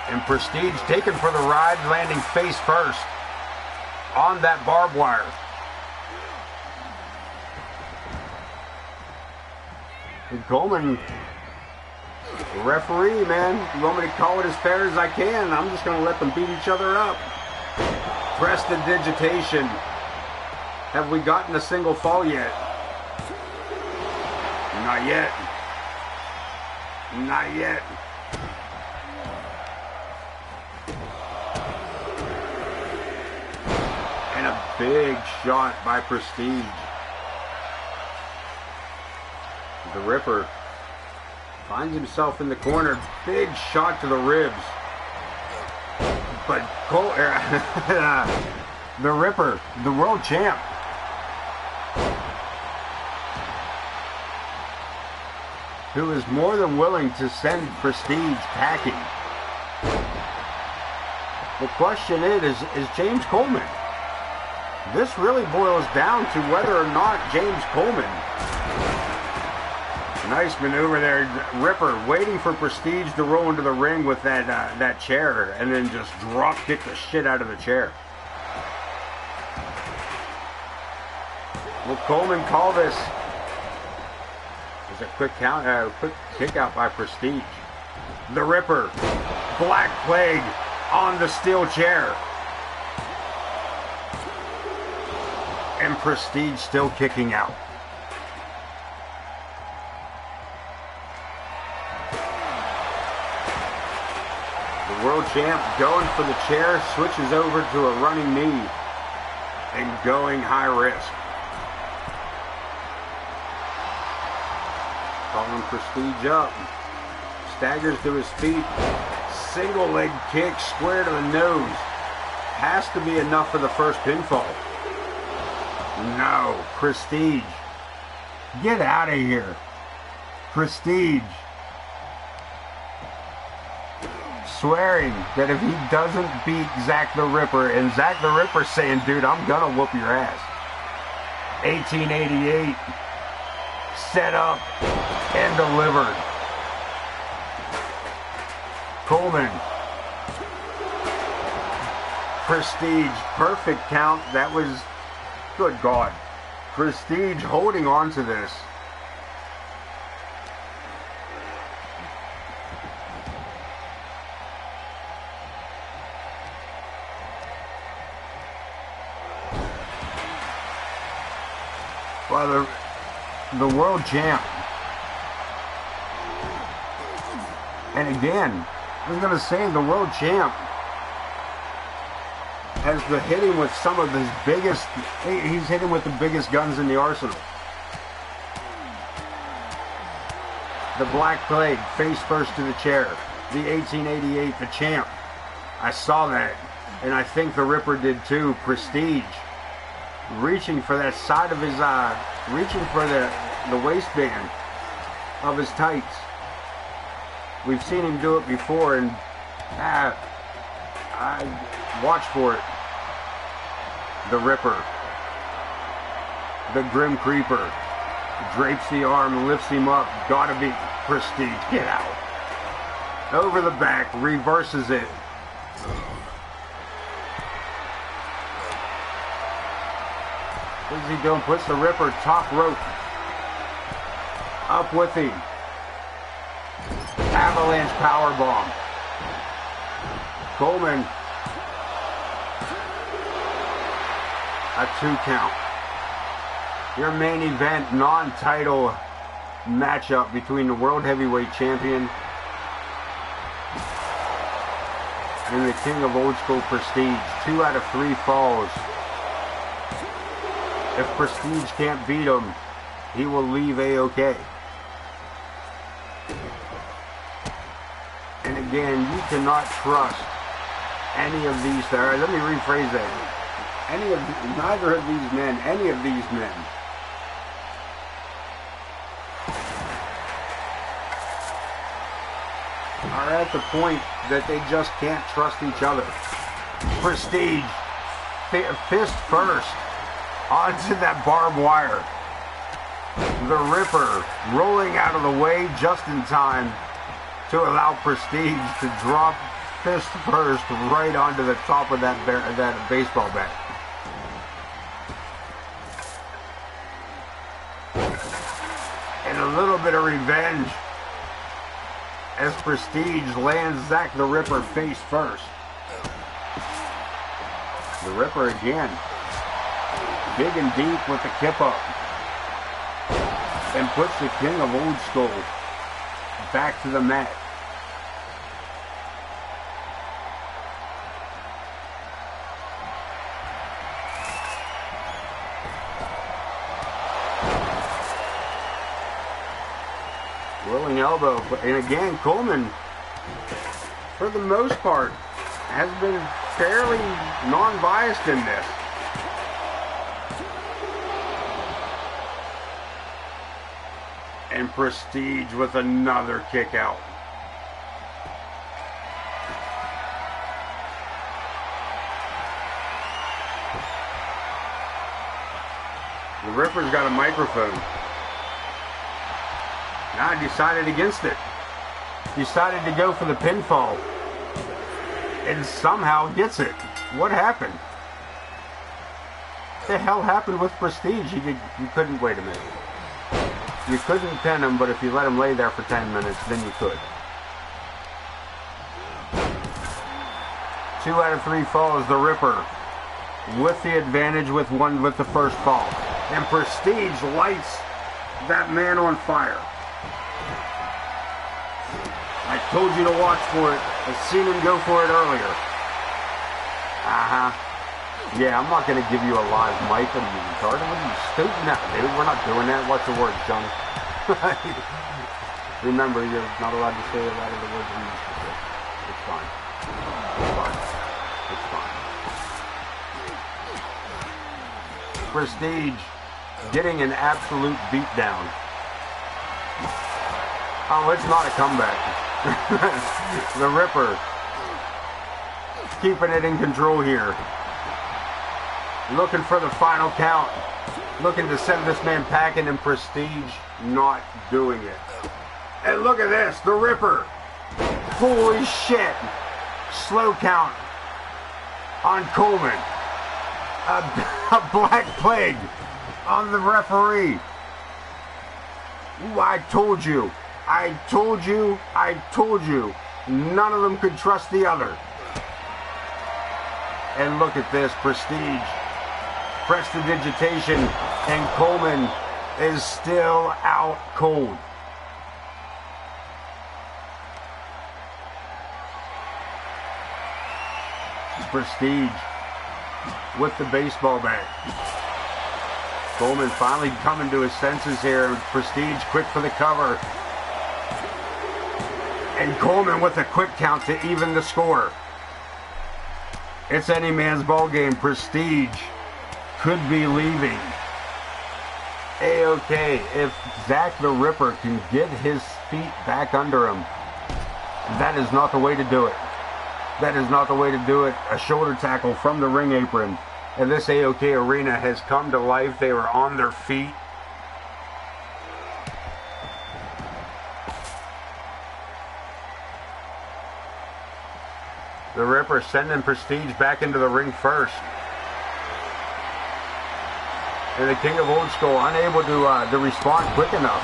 And Prestige taken for the ride, landing face first on that barbed wire. And Coleman, the referee, man, you want me to call it as fair as I can? I'm just going to let them beat each other up. Prestidigitation. Have we gotten a single fall yet? Not yet. Not yet. And a big shot by Prestige. The Ripper finds himself in the corner. Big shot to the ribs. But the Ripper, the world champ, who is more than willing to send Prestige packing. The question is James Coleman. This really boils down to whether or not James Coleman. Nice maneuver there, Ripper waiting for Prestige to roll into the ring with that chair, and then just drop kick the shit out of the chair. Will Coleman call this? There's a quick kick out by Prestige. The Ripper, Black Plague on the steel chair, and Prestige still kicking out. World champ going for the chair, switches over to a running knee and going high risk. Calling Prestige up. Staggers to his feet. Single leg kick square to the nose. Has to be enough for the first pinfall. No, Prestige. Get out of here. Prestige. Swearing that if he doesn't beat Zack the Ripper, and Zack the Ripper saying, dude, I'm gonna whoop your ass. 1888, set up and delivered. Coleman, Prestige, perfect count. That was, good God. Prestige holding on to this. Well, the world champ. And again, I was going to say the world champ has been hitting with some of his biggest, he's hitting with the biggest guns in the arsenal. The Black Plague, face first to the chair. The 1888, the champ. I saw that. And I think the Ripper did too. Prestige. Reaching for that side of his reaching for the waistband of his tights. We've seen him do it before, and I watch for it. The Ripper, the Grim Creeper, drapes the arm, lifts him up. Gotta be Prestige. Get out. Over the back, reverses it. What is he doing? Puts the Ripper top rope. Up with him. Avalanche powerbomb. Coleman. A 2 count. Your main event non-title matchup between the World Heavyweight Champion and the King of Old School Prestige. 2 out of 3 falls. If Prestige can't beat him, he will leave AOK. And again, you cannot trust any of these. Let me rephrase that. Neither of these men, any of these men, are at the point that they just can't trust each other. Prestige, fist first, onto that barbed wire. The Ripper rolling out of the way just in time to allow Prestige to drop fist first right onto the top of that baseball bat. And a little bit of revenge as Prestige lands Zack the Ripper face first. The Ripper again, big and deep with the kip up, and puts the King of Old School back to the mat. Rolling elbow, and again Coleman, for the most part, has been fairly non-biased in this. And Prestige with another kick out. The Ripper's got a microphone. Now decided against it. Decided to go for the pinfall. And somehow gets it. What happened? What the hell happened with Prestige? You couldn't, wait a minute. You couldn't pin him, but if you let him lay there for 10 minutes, then you could. 2 out of 3 falls, the Ripper with the advantage with the first fall. And Prestige lights that man on fire. I told you to watch for it. I've seen him go for it earlier. Yeah, I'm not going to give you a live mic. What are you, retarded? What are you, stupid? No, dude, we're not doing that. Watch the words, Johnny. Remember, you're not allowed to say a lot of the words we used to say. It's fine. It's fine. It's fine. Prestige getting an absolute beatdown. Oh, it's not a comeback. The Ripper keeping it in control here. Looking for the final count. Looking to send this man packing, and Prestige not doing it. And look at this, the Ripper. Holy shit. Slow count on Coleman. A black plague on the referee. Ooh, I told you. I told you. I told you. None of them could trust the other. And look at this, Prestige. Prestidigitation, and Coleman is still out cold. Prestige with the baseball bat. Coleman finally coming to his senses here. Prestige quick for the cover. And Coleman with a quick count to even the score. It's any man's ball game. Prestige could be leaving. AOK, if Zack the Ripper can get his feet back under him, that is not the way to do it. That is not the way to do it. A shoulder tackle from the ring apron. And this AOK arena has come to life. They were on their feet. The Ripper sending Prestige back into the ring first. And the King of Old School unable to respond quick enough.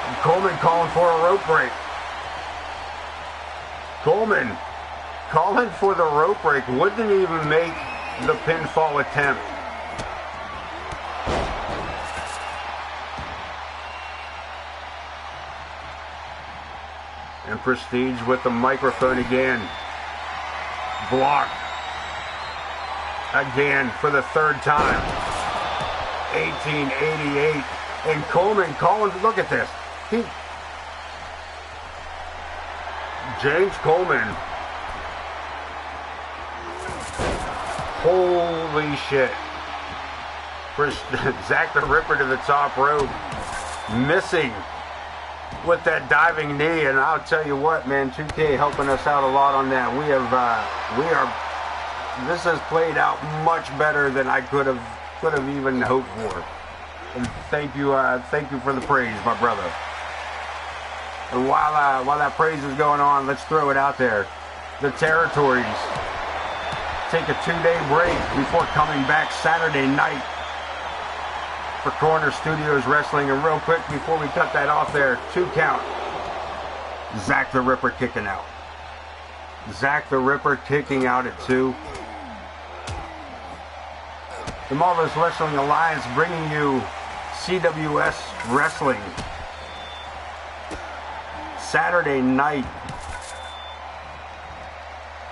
And Coleman calling for a rope break. Coleman calling for the rope break. Wouldn't even make the pinfall attempt. And Prestige with the microphone again. Blocked. Again for the third time. 1888. And Coleman calling, look at this. James Coleman. Holy shit. Zach the Ripper to the top rope. Missing with that diving knee. And I'll tell you what, man, 2K helping us out a lot on that. This has played out much better than I could have even hoped for. And thank you for the praise, my brother. And while that praise is going on, let's throw it out there. The territories take a 2-day break before coming back Saturday night for Corner Studios Wrestling. And real quick, before we cut that off there, 2 count. Zach the Ripper kicking out. Zach the Ripper kicking out at 2. The Marvelous Wrestling Alliance bringing you CWS Wrestling. Saturday night.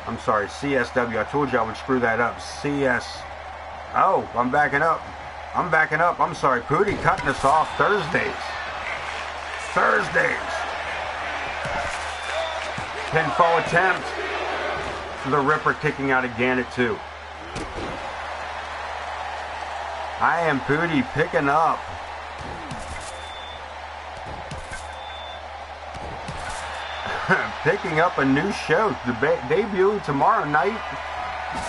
I'm sorry, CSW. I told you I would screw that up. Oh, I'm backing up. I'm sorry. Pooty cutting us off Thursdays. Pinfall attempt. The Ripper kicking out again at 2. I am Pooty picking up. Picking up a new show. Debuting tomorrow night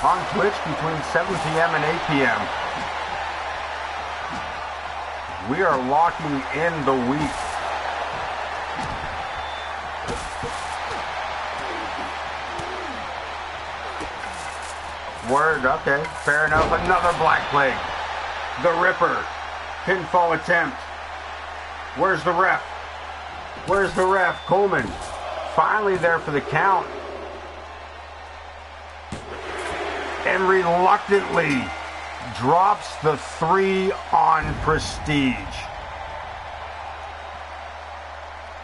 on Twitch between 7 p.m. and 8 p.m. We are locking in the week. Word, okay, fair enough. Another Black Plague. The Ripper. Pinfall attempt. Where's the ref? Coleman. Finally there for the count. And reluctantly drops the 3 on Prestige.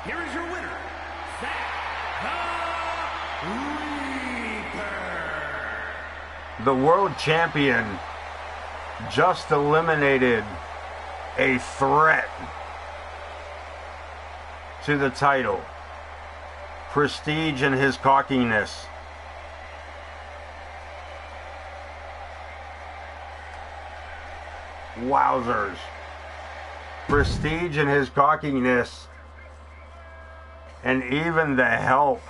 Here is your winner, Zach the Reaper. The world champion just eliminated a threat to the title. Prestige and his cockiness. Wowzers. Prestige and his cockiness. And even the help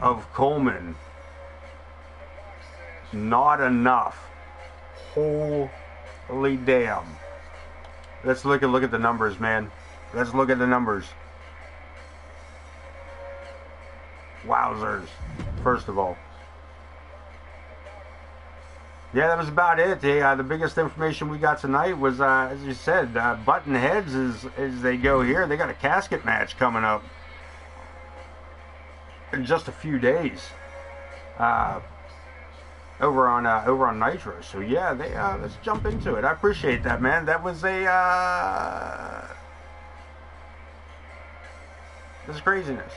of Coleman. Not enough. Holy damn. Let's look at the numbers, man. Let's look at the numbers. Wowzers. First of all. Yeah, that was about it. The biggest information we got tonight was, as you said, button heads as they go here. They got a casket match coming up in just a few days. Over on Nitro. So yeah, let's jump into it. I appreciate that, man. That was this is craziness.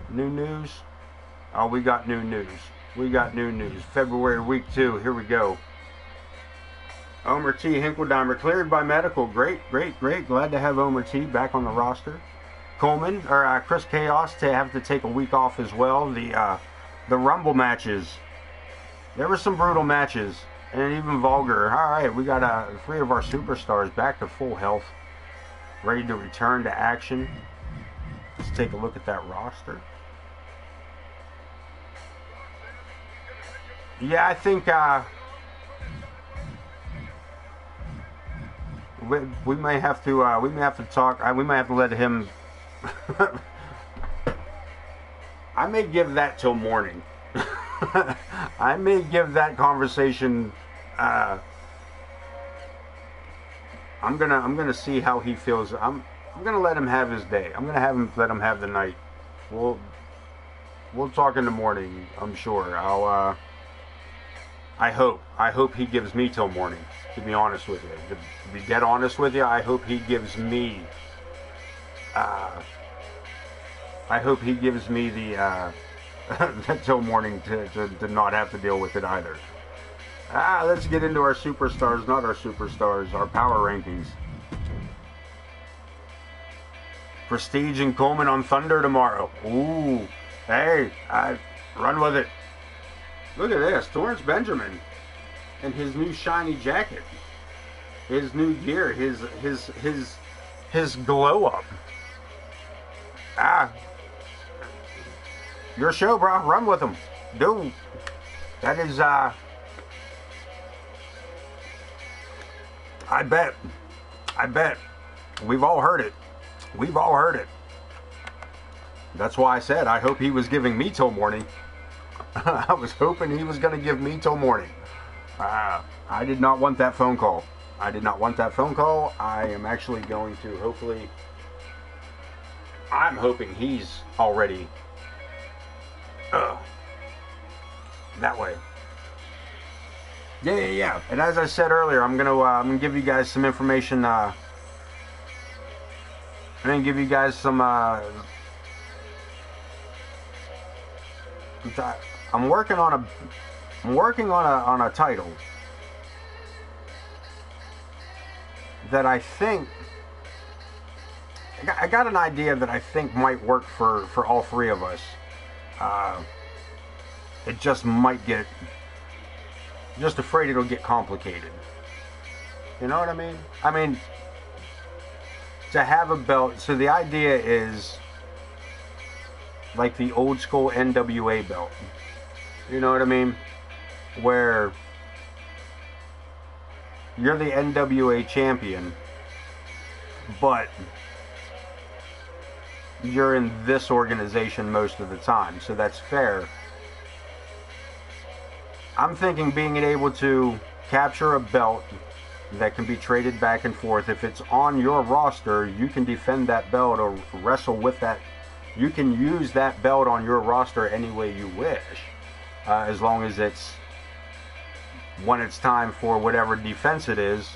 New news. Oh, we got new news. February week 2. Here we go. Omer T. Hinkledeimer cleared by medical. Great. Glad to have Omer T. back on the roster. Coleman or Chris Chaos to have to take a week off as well. The Rumble matches. There were some brutal matches. And even vulgar. Alright, we got 3 of our superstars back to full health. Ready to return to action. Let's take a look at that roster. Yeah, I think we may have to talk. We might have to let him. I may give that till morning. I may give that conversation. I'm gonna see how he feels. I'm gonna let him have his day. I'm gonna let him have the night. We'll talk in the morning. I'm sure. I hope he gives me till morning, to be honest with you. To be dead honest with you, I hope he gives me the till morning to not have to deal with it either. Let's get into our superstars, not our superstars, our power rankings. Prestige and Coleman on Thunder tomorrow. Ooh, hey, run with it. Look at this, Torrance Benjamin and his new shiny jacket, his new gear, his glow up. Your show, bro. Run with him, dude. That is I bet. We've all heard it. That's why I said I hope he was giving me till morning. I was hoping he was going to give me till morning. I did not want that phone call. I am actually going to hopefully... I'm hoping he's already that way. Yeah. And as I said earlier, I'm gonna give you guys some information. I'm gonna give you guys some. I'm working on a title that I think. I got an idea that I think might work for all three of us. It just might get. Just afraid it'll get complicated. You know what I mean? I mean, to have a belt. So the idea is like the old school NWA belt. You know what I mean? Where you're the NWA champion, but you're in this organization most of the time, so that's fair. I'm thinking being able to capture a belt that can be traded back and forth. If it's on your roster, you can defend that belt or wrestle with that. You can use that belt on your roster any way you wish, as long as it's, when it's time for whatever defense it is,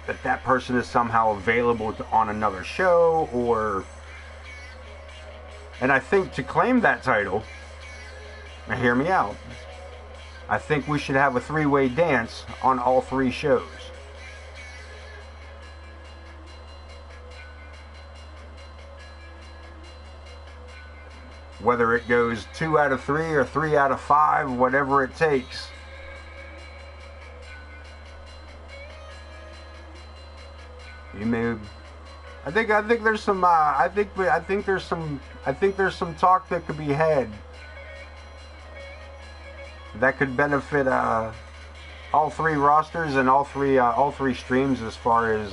that person is somehow available on another show, or... And I think to claim that title, now hear me out, I think we should have a three-way dance on all three shows. Whether it goes 2 out of 3 or 3 out of 5, whatever it takes. You may. I think there's some. I think there's some talk that could be had that could benefit all three rosters and all three streams as far as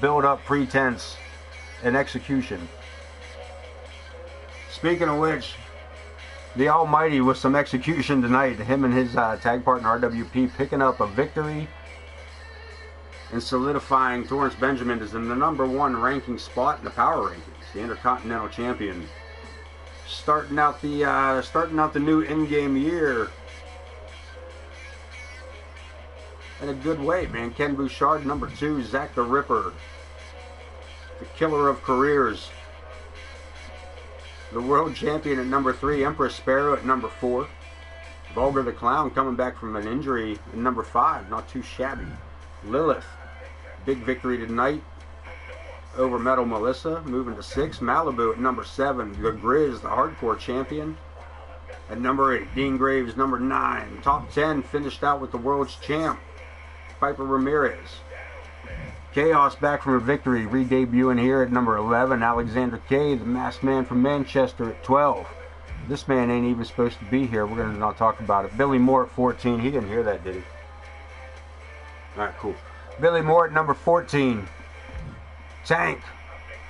build up, pretense, and execution. Speaking of which, the Almighty with some execution tonight. Him and his tag partner RWP picking up a victory and solidifying Torrance Benjamin as in the #1 ranking spot in the power rankings, the Intercontinental Champion. Starting out the new in-game year in a good way, man. Ken Bouchard, #2, Zach the Ripper, the Killer of Careers, the World Champion at #3, Empress Sparrow at #4, Vulgar the Clown coming back from an injury at #5, not too shabby. Lilith, big victory tonight over Metal Melissa, moving to 6. Malibu at #7. The Grizz, the Hardcore Champion, at #8. Dean Graves, #9. Top 10 finished out with the World's Champ, Piper Ramirez. Chaos back from a victory, re-debuting here at #11. Alexander K, the Masked Man from Manchester, at 12. This man ain't even supposed to be here. We're going to not talk about it. Billy Moore at 14. He didn't hear that, did he? Alright, cool. Billy Moore at #14. Tank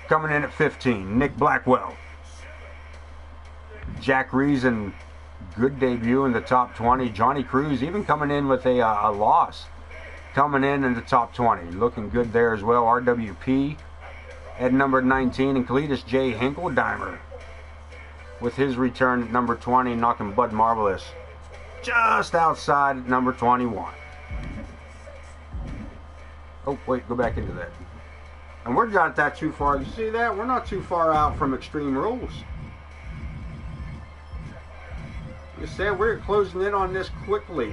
coming in at 15. Nick Blackwell. Jack Reason, good debut in the top 20. Johnny Cruz even coming in with a loss. Coming in the top 20. Looking good there as well. RWP at #19. And Cletus J. Hinkeldimer with his return at number 20, knocking Bud Marvelous just outside at number 21. Oh, wait, go back into that. And we're not that too far. You see that? We're not too far out from Extreme Rules. You said we're closing in on this quickly.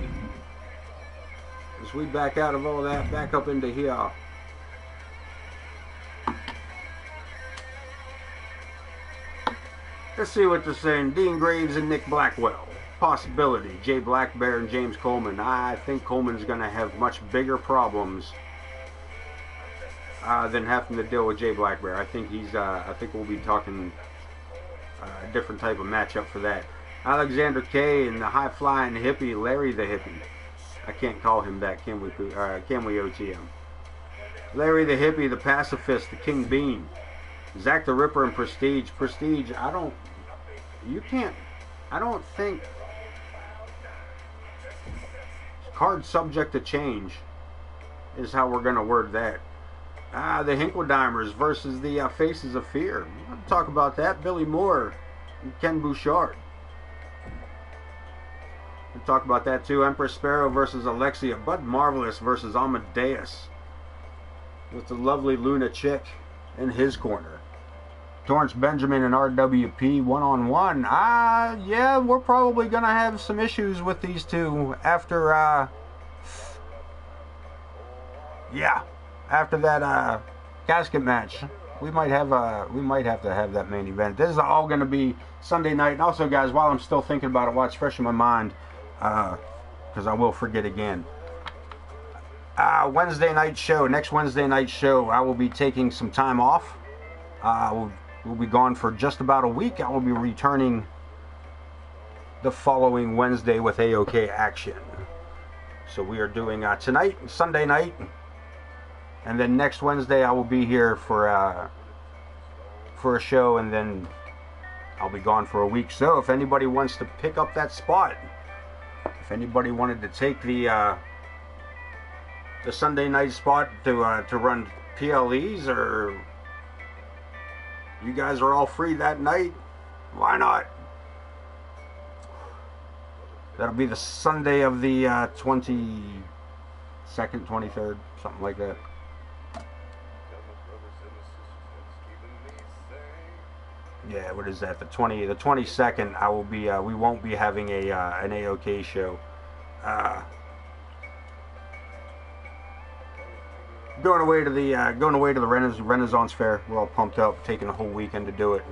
As we back out of all that, back up into here. Let's see what they're saying. Dean Graves and Nick Blackwell. Possibility. Jay Black Bear and James Coleman. I think Coleman's going to have much bigger problems than having to deal with Jay Black Bear. I think I think we'll be talking a different type of matchup for that. Alexander K and the high flying hippie Larry the Hippie. I can't call him that. Can we OTM? Larry the Hippie, the pacifist, the King Bean. Zach the Ripper and Prestige. Prestige, I don't think. Card subject to change is how we're going to word that. The Hinkledimers versus the Faces of Fear. We'll talk about that. Billy Moore and Ken Bouchard. We'll talk about that too. Empress Sparrow versus Alexia. Bud Marvelous versus Amadeus. With the lovely Luna Chick in his corner. Torrance Benjamin and RWP one-on-one. Yeah, we're probably going to have some issues with these two after, after that casket match. We might have to have that main event. This is all going to be Sunday night. And also, guys, while I'm still thinking about it, while it's fresh in my mind, because I will forget again. Wednesday night show. Next Wednesday night show, I will be taking some time off. We'll be gone for just about a week. I will be returning the following Wednesday with AOK action. So we are doing tonight, Sunday night, and then next Wednesday I will be here for a show, and then I'll be gone for a week. So if anybody wants to pick up that spot, if anybody wanted to take the Sunday night spot to run PLEs, or you guys are all free that night, why not? That'll be the Sunday of the 22nd, 23rd, something like that. Yeah, what is that? The 22nd. I will be. We won't be having an AOK show. Going away to the Renaissance Fair. We're all pumped up, taking a whole weekend to do it.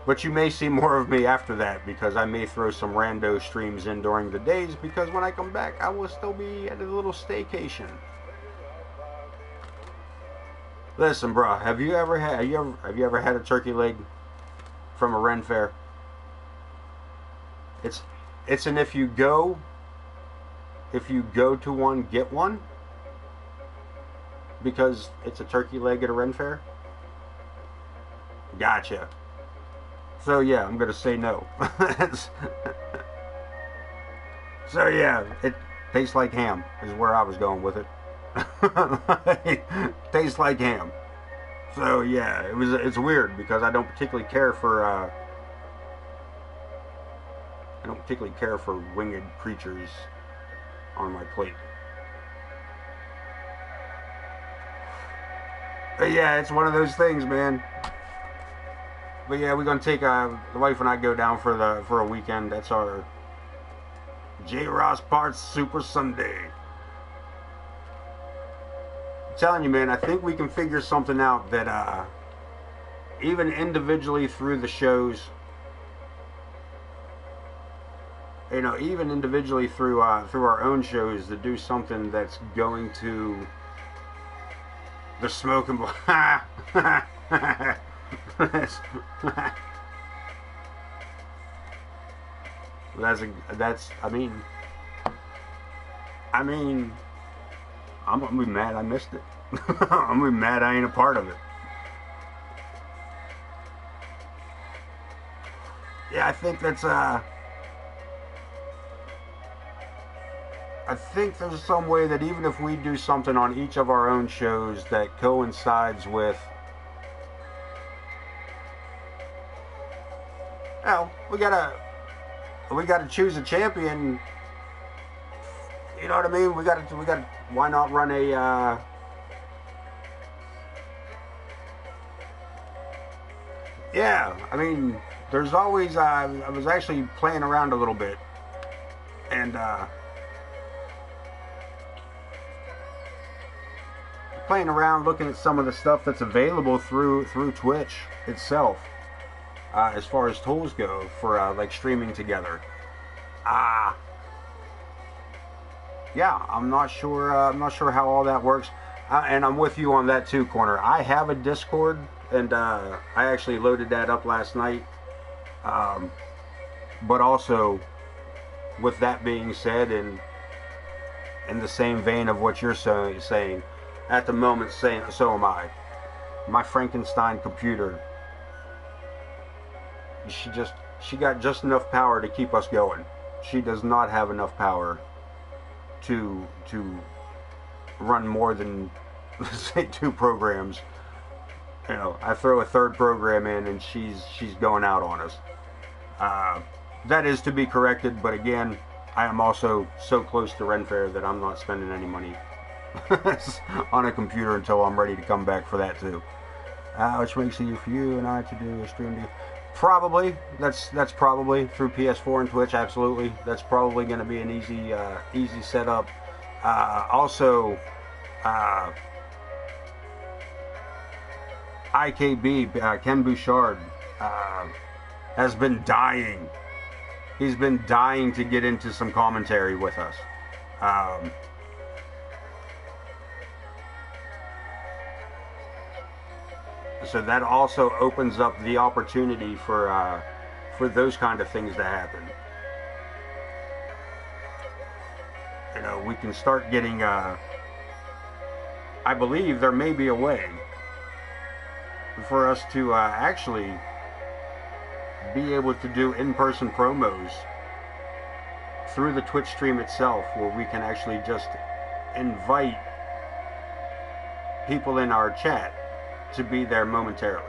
But you may see more of me after that, because I may throw some rando streams in during the days, because when I come back, I will still be at a little staycation. Listen, bro, have you ever had a turkey leg from a Ren fair? It's an if you go to one, get one, because it's a turkey leg at a Ren fair. Gotcha. So yeah, I'm gonna say no. So yeah, it tastes like ham is where I was going with it. Tastes like ham. So yeah, it's weird, because I don't particularly care for winged creatures on my plate. But yeah, it's one of those things, man. But yeah, we're gonna take the wife and I go down for a weekend. That's our J. Ross Parts Super Sunday. I'm telling you, man, I think we can figure something out that even individually through the shows, even individually through our own shows, to do something that's going to the smoke and I mean, I'm gonna be mad I missed it. I'm gonna be mad I ain't a part of it. Yeah, I think that's I think there's some way that even if we do something on each of our own shows that coincides with Well, we gotta choose a champion. You know what I mean? We gotta. Why not run a? Yeah, I mean, there's always. I was actually playing around a little bit, and playing around, looking at some of the stuff that's available through Twitch itself, as far as tools go for like streaming together. Yeah, I'm not sure. I'm not sure how all that works, and I'm with you on that too, Corner. I have a Discord, and I actually loaded that up last night. But also, with that being said, and in the same vein of what you're saying, at the moment, so am I. My Frankenstein computer, she got just enough power to keep us going. She does not have enough power to run more than, let's say, 2 programs. You know, I throw a 3rd program in and she's going out on us. That is to be corrected, but again, I am also so close to Ren Fair that I'm not spending any money on a computer until I'm ready to come back for that too. Which makes it easier for you and I to do a stream deal. Probably. That's probably through PS4 and Twitch. Absolutely. That's probably going to be an easy setup. Also, IKB, Ken Bouchard, has been dying. He's been dying to get into some commentary with us. So that also opens up the opportunity for those kind of things to happen. You know, we can start getting. I believe there may be a way for us to actually be able to do in-person promos through the Twitch stream itself, where we can actually just invite people in our chat to be there momentarily.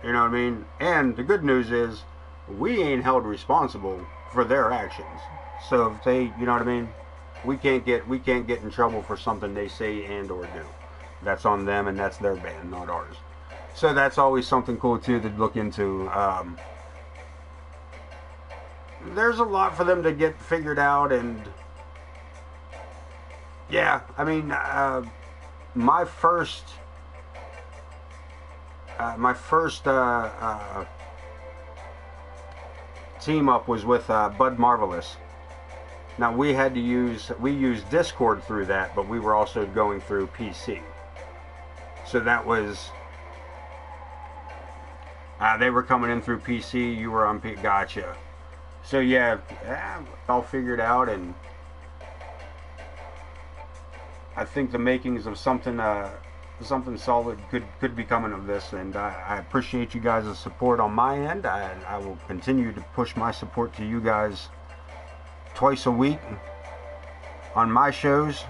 You know what I mean? And the good news is, we ain't held responsible for their actions. So if they, you know what I mean? We can't get in trouble for something they say and or do. That's on them, and that's their band, not ours. So that's always something cool too to look into. There's a lot for them to get figured out, and yeah, I mean, my first team up was with Bud Marvelous. Now we used Discord through that, but we were also going through PC. So that was, they were coming in through PC, you were on PC, gotcha. So yeah, all figured out, and I think the makings of something solid could be coming of this, and I appreciate you guys' support on my end. I will continue to push my support to you guys twice a week on my shows,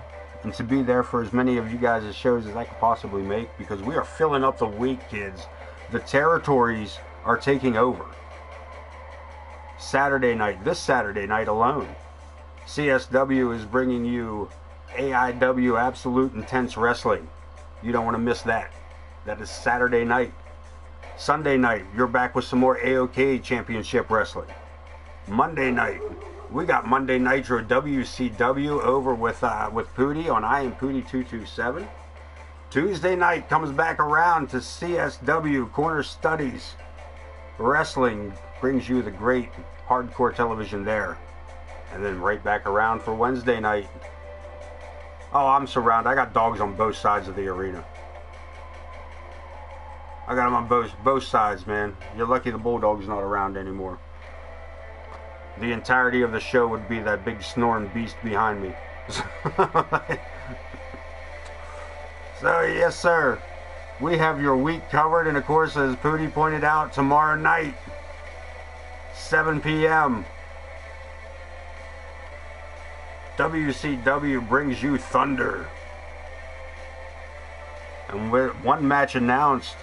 and to be there for as many of you guys' shows as I could possibly make, because we are filling up the week, kids. The territories are taking over. This Saturday night alone, CSW is bringing you AIW Absolute Intense Wrestling. You don't want to miss that. That is Saturday night. Sunday night, you're back with some more AOK Championship Wrestling. Monday night, we got Monday Nitro WCW over with Pooty on I Am Pooty 227. Tuesday night comes back around to CSW Corner Studies Wrestling, brings you the great hardcore television there. And then right back around for Wednesday night. Oh, I'm surrounded. I got dogs on both sides of the arena. I got them on both sides, man. You're lucky the Bulldog's not around anymore. The entirety of the show would be that big snoring beast behind me. So, yes, sir. We have your week covered, and of course, as Pooty pointed out, tomorrow night, 7 p.m., WCW brings you Thunder. And with one match announced,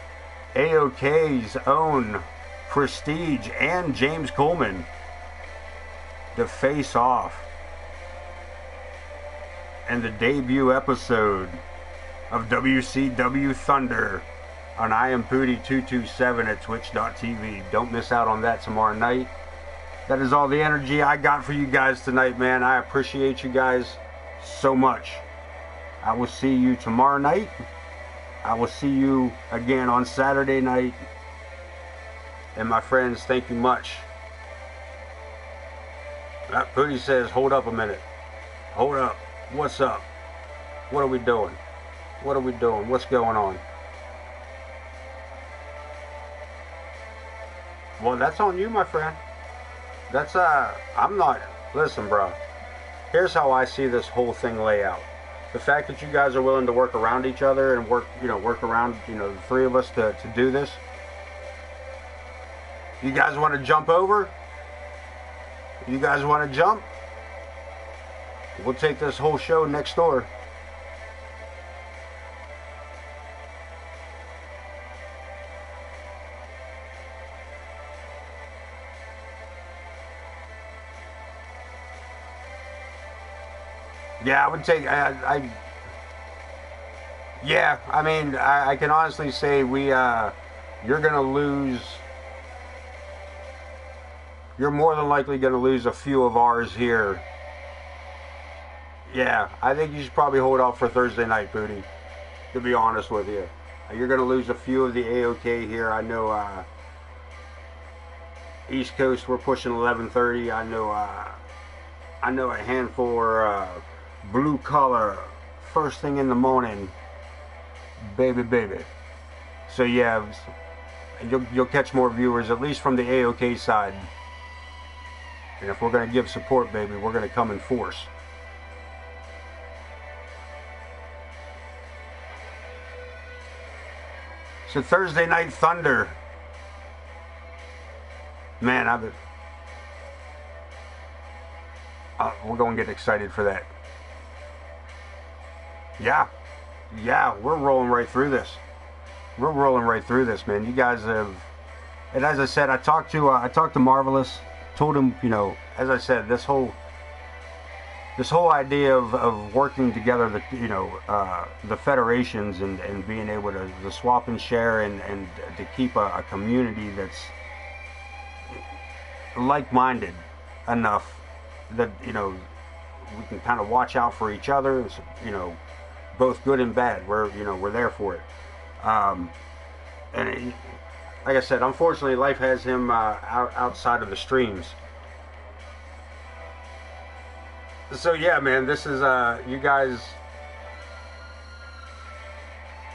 AOK's own Prestige and James Coleman to face off in the debut episode of WCW Thunder on I Am Pootie 227 at twitch.tv. Don't miss out on that tomorrow night. That is all the energy I got for you guys tonight, man. I appreciate you guys so much. I will see you tomorrow night. I will see you again on Saturday night. And my friends, thank you much. Pootie says, hold up a minute. Hold up. What's up? What are we doing? What are we doing? What's going on? Well, that's on you, my friend. That's, I'm not, listen, bro. Here's how I see this whole thing lay out. The fact that you guys are willing to work around each other and work around, the three of us to do this. You guys want to jump over? You guys want to jump? We'll take this whole show next door. Yeah, I would take. Yeah, I mean, I can honestly say you're gonna lose. You're more than likely gonna lose a few of ours here. Yeah, I think you should probably hold off for Thursday night, Pootie. To be honest with you, you're gonna lose a few of the AOK here. I know. East Coast, we're pushing 11:30. I know a handful are blue collar, first thing in the morning, baby. So yeah, you'll catch more viewers, at least from the AOK side. And if we're gonna give support, baby, we're gonna come in force. So Thursday Night Thunder, man, we're going to get excited for that. Yeah, we're rolling right through this. We're rolling right through this, man. You guys have, and as I said, I talked to Marvelous, told him, as I said, this whole idea of working together, the federations and being able to swap and share and to keep a community that's like-minded enough that we can kind of watch out for each other, both good and bad. We're there for it. And like I said, unfortunately, life has him outside of the streams. So yeah, man, this is you guys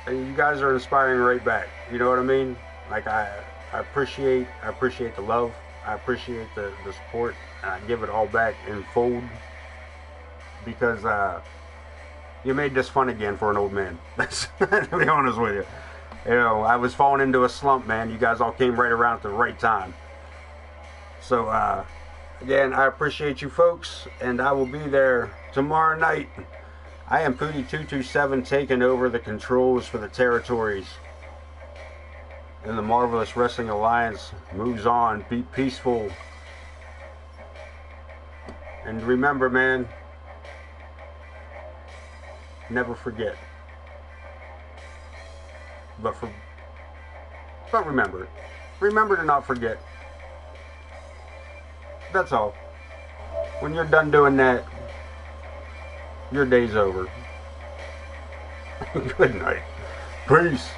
are inspiring right back. You know what I mean? Like I appreciate the love. I appreciate the support. And I give it all back in fold because you made this fun again for an old man. To be honest with you. I was falling into a slump, man. You guys all came right around at the right time. So again, I appreciate you folks, and I will be there tomorrow night. I Am Pootie 227 taking over the controls for the territories. And the Marvelous Wrestling Alliance moves on. Be peaceful. And remember, man, never forget. But remember. Remember to not forget. That's all. When you're done doing that, your day's over. Good night. Peace.